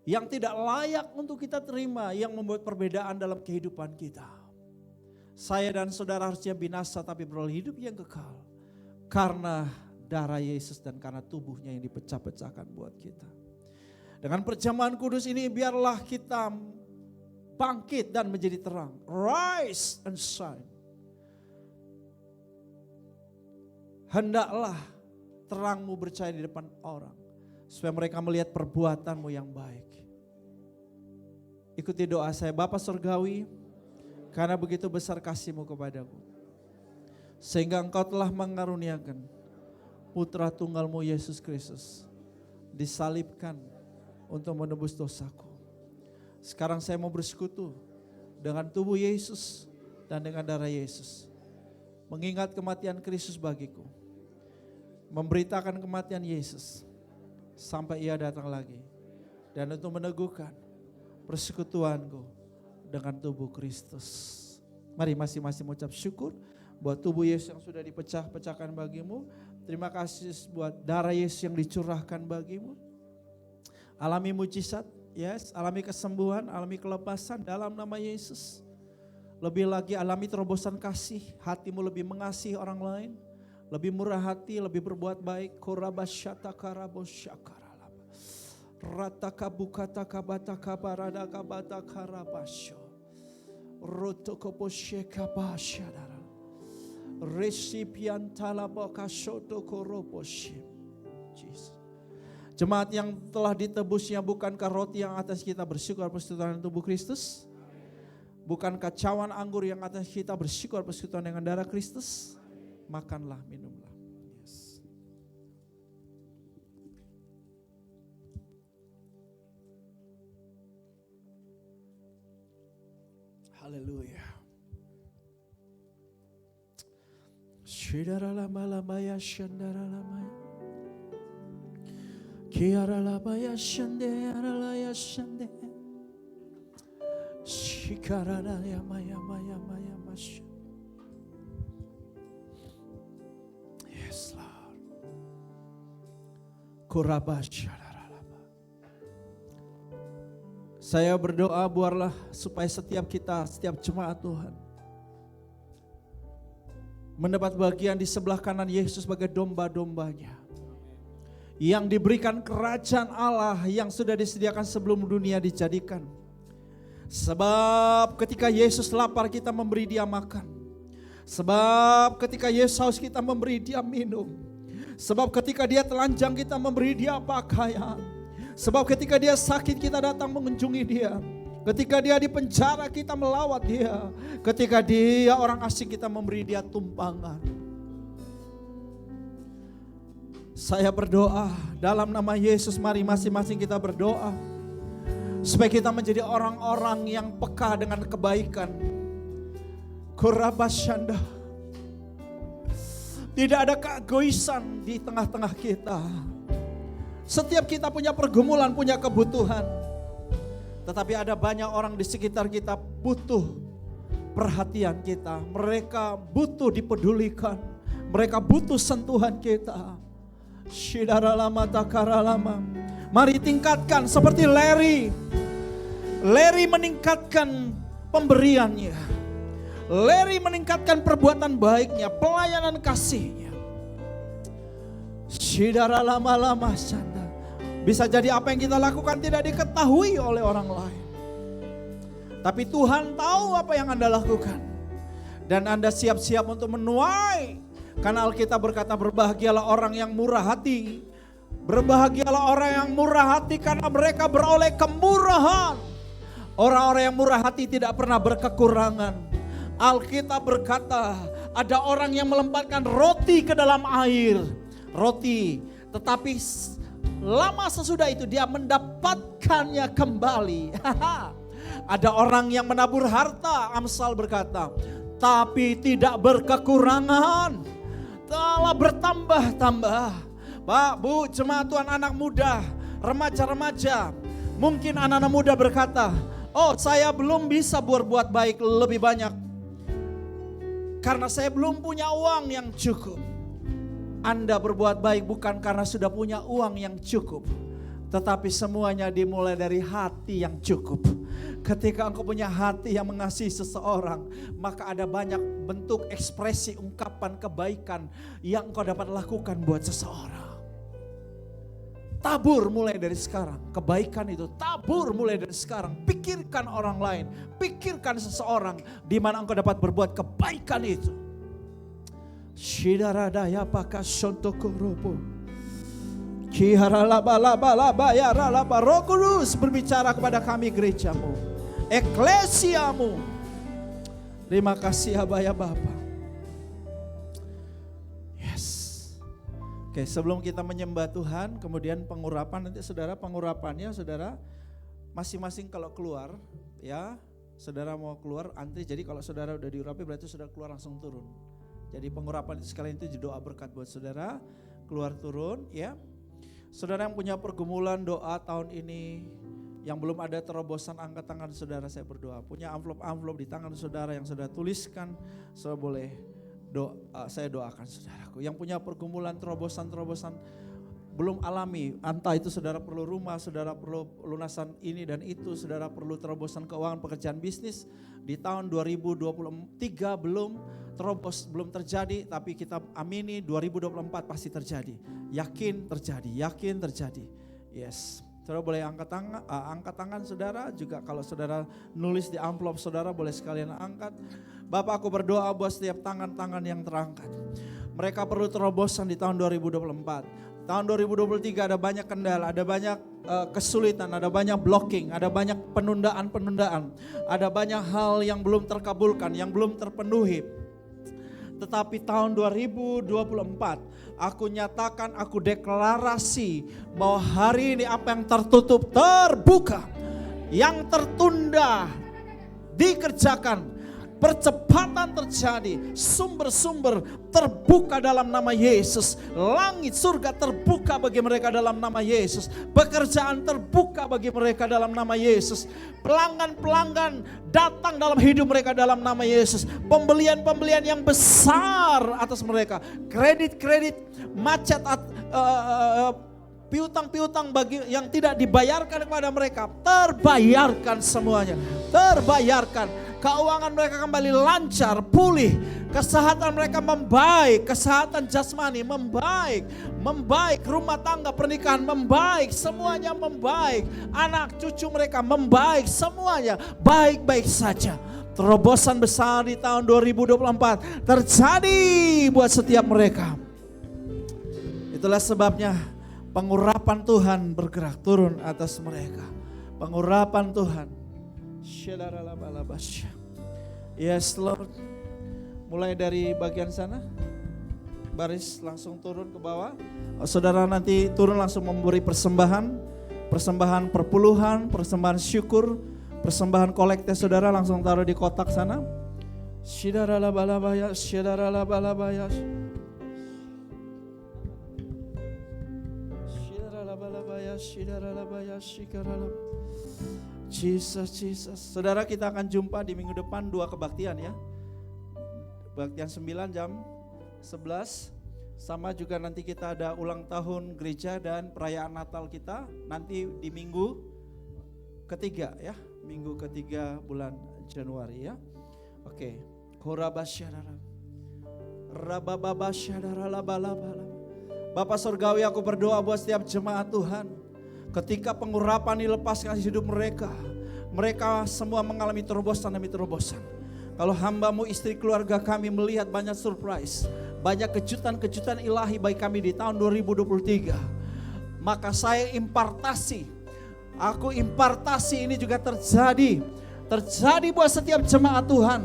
yang tidak layak untuk kita terima, yang membuat perbedaan dalam kehidupan kita. Saya dan saudara harusnya binasa tapi beroleh hidup yang kekal karena darah Yesus dan karena tubuhnya yang dipecah-pecahkan buat kita. Dengan perjamuan kudus ini biarlah kita bangkit dan menjadi terang. Rise and shine. Hendaklah terangmu bercahaya di depan orang, supaya mereka melihat perbuatanmu yang baik. Ikuti doa saya. Bapa Surgawi, karena begitu besar kasih-Mu kepadaku, sehingga Engkau telah mengaruniakan Putra Tunggal-Mu Yesus Kristus, disalibkan untuk menebus dosaku. Sekarang saya mau bersekutu dengan tubuh Yesus dan dengan darah Yesus, mengingat kematian Kristus bagiku, memberitakan kematian Yesus sampai Ia datang lagi, dan untuk meneguhkan persekutuanku dengan tubuh Kristus. Mari masing-masing mengucap syukur buat tubuh Yesus yang sudah dipecah-pecahkan bagimu. Terima kasih buat darah Yesus yang dicurahkan bagimu. Alami mujizat, yes, alami kesembuhan, alami kelepasan dalam nama Yesus. Lebih lagi alami terobosan kasih, hatimu lebih mengasihi orang lain, lebih murah hati, lebih berbuat baik. Korabasyata karabosyakaralaba, ratakabukata kabata kabarada kabata karabasyo, rotokoposyekabasyadara, resipiantalabakasyoto korobosyim. Jesus. Jemaat yang telah ditebusnya, bukankah roti yang atas kita bersyukur persekutuan tubuh Kristus? Bukankah cawan anggur yang atas kita bersyukur persekutuan dengan darah Kristus? Makanlah, minumlah. Yes. Haleluya. Shidaralamaya shandaralamaya. Kiaralamaya shandearalaya shande. Shikaralaya maya maya maya masya. Yes Lord. Kurabasyaralaba. Saya berdoa biarlah supaya setiap kita, setiap jemaat Tuhan mendapat bagian di sebelah kanan Yesus sebagai domba-dombanya, yang diberikan kerajaan Allah yang sudah disediakan sebelum dunia dijadikan. Sebab ketika Yesus lapar kita memberi dia makan. Sebab ketika Yesus haus kita memberi dia minum. Sebab ketika dia telanjang kita memberi dia pakaian. Sebab ketika dia sakit kita datang mengunjungi dia. Ketika dia di penjara kita melawat dia. Ketika dia orang asing kita memberi dia tumpangan. Saya berdoa dalam nama Yesus, mari masing-masing kita berdoa supaya kita menjadi orang-orang yang peka dengan kebaikan. Kurabasyanda. Tidak ada keegoisan di tengah-tengah kita. Setiap kita punya pergumulan, punya kebutuhan. Tetapi ada banyak orang di sekitar kita butuh perhatian kita. Mereka butuh dipedulikan. Mereka butuh sentuhan kita. Shidaralama takaralama. Mari tingkatkan seperti Larry. Larry meningkatkan pemberiannya. Larry meningkatkan perbuatan baiknya, pelayanan kasihnya. Shidaralama sanda. Bisa jadi apa yang kita lakukan tidak diketahui oleh orang lain. Tapi Tuhan tahu apa yang Anda lakukan. Dan Anda siap-siap untuk menuai. Karena Alkitab berkata berbahagialah orang yang murah hati. Berbahagialah orang yang murah hati karena mereka beroleh kemurahan. Orang-orang yang murah hati tidak pernah berkekurangan. Alkitab berkata Ada orang yang melemparkan roti ke dalam air. Roti. Tetapi lama sesudah itu dia mendapatkannya kembali. Ada orang yang menabur harta, Amsal berkata, tapi tidak berkekurangan, telah bertambah-tambah. Pak, Bu, jemaat Tuhan, anak muda, remaja-remaja. Mungkin anak-anak muda berkata, oh saya belum bisa berbuat baik lebih banyak. Karena saya belum punya uang yang cukup. Anda berbuat baik bukan karena sudah punya uang yang cukup. Tetapi semuanya dimulai dari hati yang cukup. Ketika engkau punya hati yang mengasihi seseorang, maka ada banyak bentuk ekspresi ungkapan kebaikan yang engkau dapat lakukan buat seseorang. Tabur mulai dari sekarang. Kebaikan itu tabur mulai dari sekarang. Pikirkan orang lain. Pikirkan seseorang di mana engkau dapat berbuat kebaikan itu. Shidaradaya paka sontokorobo. Kiharalabalabalabayaralaba. Roh Kudus berbicara kepada kami gerejamu. Eklesiamu. Terima kasih Abaya Bapa. Oke, sebelum kita menyembah Tuhan, kemudian pengurapan, nanti saudara pengurapannya saudara masing-masing kalau keluar ya, saudara mau keluar antri, jadi kalau saudara udah diurapi berarti saudara keluar langsung turun. Jadi pengurapan itu sekalian itu doa berkat buat saudara, keluar turun ya. Saudara yang punya pergumulan doa tahun ini, yang belum ada terobosan, angkat tangan saudara, saya berdoa. Punya amplop di tangan saudara yang saudara tuliskan, saudara boleh saya doakan saudaraku. Yang punya pergumulan terobosan belum alami, entah itu saudara perlu rumah, saudara perlu lunasan ini dan itu, saudara perlu terobosan keuangan, pekerjaan bisnis di tahun 2023 belum terobos, belum terjadi, tapi kita amini 2024 pasti terjadi. Yakin terjadi. Yes. Saudara boleh angkat tangan saudara, juga kalau saudara nulis di amplop saudara boleh sekalian angkat. Bapak, aku berdoa buat setiap tangan-tangan yang terangkat. Mereka perlu terobosan di tahun 2024. Tahun 2023 ada banyak kendala, ada banyak kesulitan, ada banyak blocking, ada banyak penundaan, ada banyak hal yang belum terkabulkan, yang belum terpenuhi. Tetapi tahun 2024 aku nyatakan, aku deklarasi bahwa hari ini apa yang tertutup terbuka, yang tertunda dikerjakan, percepatan terjadi, sumber-sumber terbuka dalam nama Yesus. Langit surga terbuka bagi mereka dalam nama Yesus. Pekerjaan terbuka bagi mereka dalam nama Yesus. Pelanggan-pelanggan datang dalam hidup mereka dalam nama Yesus. Pembelian-pembelian yang besar atas mereka. Kredit-kredit macet, piutang-piutang bagi yang tidak dibayarkan kepada mereka, terbayarkan semuanya. Terbayarkan. Keuangan mereka kembali lancar, pulih. Kesehatan mereka membaik, kesehatan jasmani membaik. Rumah tangga, pernikahan membaik, semuanya membaik. Anak cucu mereka membaik, semuanya baik-baik saja. Terobosan besar di tahun 2024 terjadi buat setiap mereka. Itulah sebabnya pengurapan Tuhan bergerak turun atas mereka. Pengurapan Tuhan. Yes Lord. Mulai dari bagian sana, baris langsung turun ke bawah. Saudara nanti turun langsung memberi persembahan perpuluhan, persembahan syukur, persembahan kolekte saudara langsung taruh di kotak sana. Shidaralabalabaya. Jesus. Saudara, kita akan jumpa di minggu depan 2 kebaktian ya. Kebaktian 9 jam 11. Sama juga nanti kita ada ulang tahun gereja dan perayaan Natal kita nanti di minggu ketiga ya. Minggu ketiga bulan Januari ya. Oke. Bapak Surgawi, aku berdoa buat setiap jemaat Tuhan. Ketika pengurapan dilepaskan di hidup mereka, mereka semua mengalami terobosan demi terobosan. Kalau hambamu, istri, keluarga kami melihat banyak surprise, banyak kejutan-kejutan ilahi bagi kami di tahun 2023. Maka saya impartasi ini juga terjadi buat setiap jemaat Tuhan.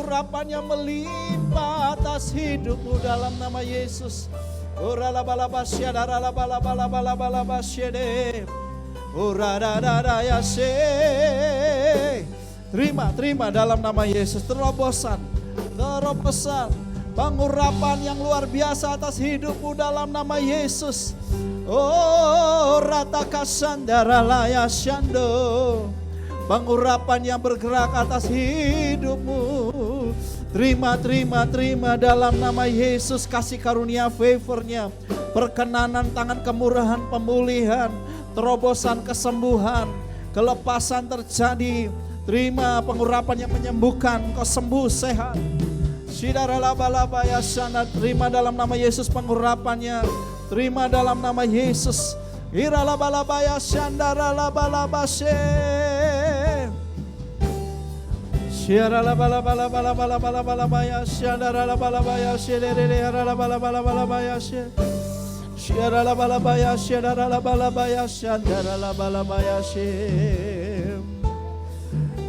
pengurapan yang melimpah atas hidupmu dalam nama Yesus. Terima dalam nama Yesus. Terobosan pengurapan yang luar biasa atas hidupmu dalam nama Yesus. Oh, ratakasandara laya shando. Pengurapan yang bergerak atas hidupmu. Terima dalam nama Yesus. Kasih karunia favor-Nya, perkenanan tangan kemurahan, pemulihan, terobosan kesembuhan, kelepasan terjadi. Terima pengurapan yang menyembuhkan, kau sembuh sehat. Terima dalam nama Yesus pengurapannya. Terima dalam nama Yesus. Iralabalabaya shandaralabalabashe. Shiaralabalabalabalabalabalabaya shandaralabalabaya shandaralabalabaya Shiaralabalabaya shandaralabalabaya shandaralabalabaya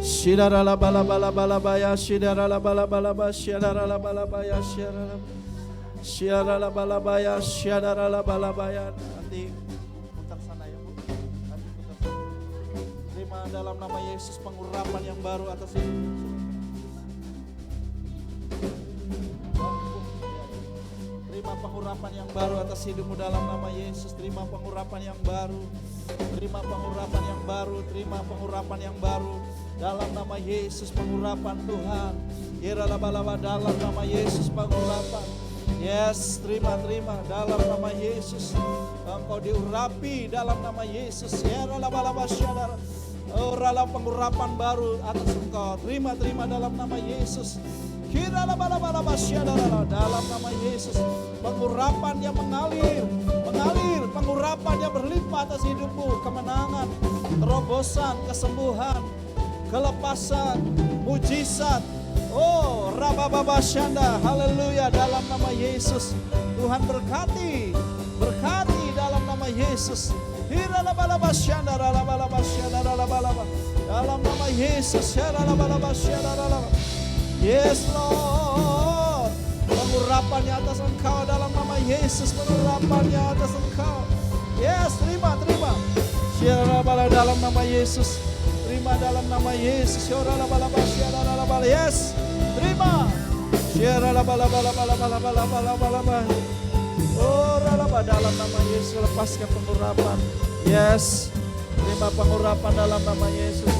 Shiaralabalabalabalabaya shiaralabalabalabalabaya shiaralabalabaya shiaralabalabaya shiaralabalabaya. Nanti putar sana ya Bu. Nanti putar sana. Terima dalam nama Yesus pengurapan yang baru atas hidup. Terima pengurapan yang baru atas hidupmu dalam nama Yesus. Terima pengurapan yang baru. Terima pengurapan yang baru. Terima pengurapan yang baru. Dalam nama Yesus pengurapan Tuhan. Iralabalaba dalam nama Yesus pengurapan. Yes, terima dalam nama Yesus. Engkau diurapi dalam nama Yesus. Iralabalaba syadara. Oralah pengurapan baru atas engkau. Terima dalam nama Yesus. Iralabalaba syadara dalam nama Yesus. Pengurapan yang mengalir, pengurapan yang berlimpah atas hidupmu, kemenangan, terobosan, kesembuhan, kelepasan, mujizat. Oh, Rabababa Shanda, haleluya dalam nama Yesus. Tuhan berkati dalam nama Yesus. Hiralabalaba Shanda, Ralabalaba Shanda, Ralabalaba. Dalam nama Yesus, Hiralabalaba Shanda, Ralabalaba. Yes Lord, pengurapannya atas engkau dalam nama Yesus, pengurapannya atas engkau. Yes, terima. Hiralabalaba dalam nama Yesus. Terima dalam nama Yesus. Yes, terima. Oh, dalam nama Yesus lepaskan pengurapan. Yes, terima pengurapan dalam nama Yesus.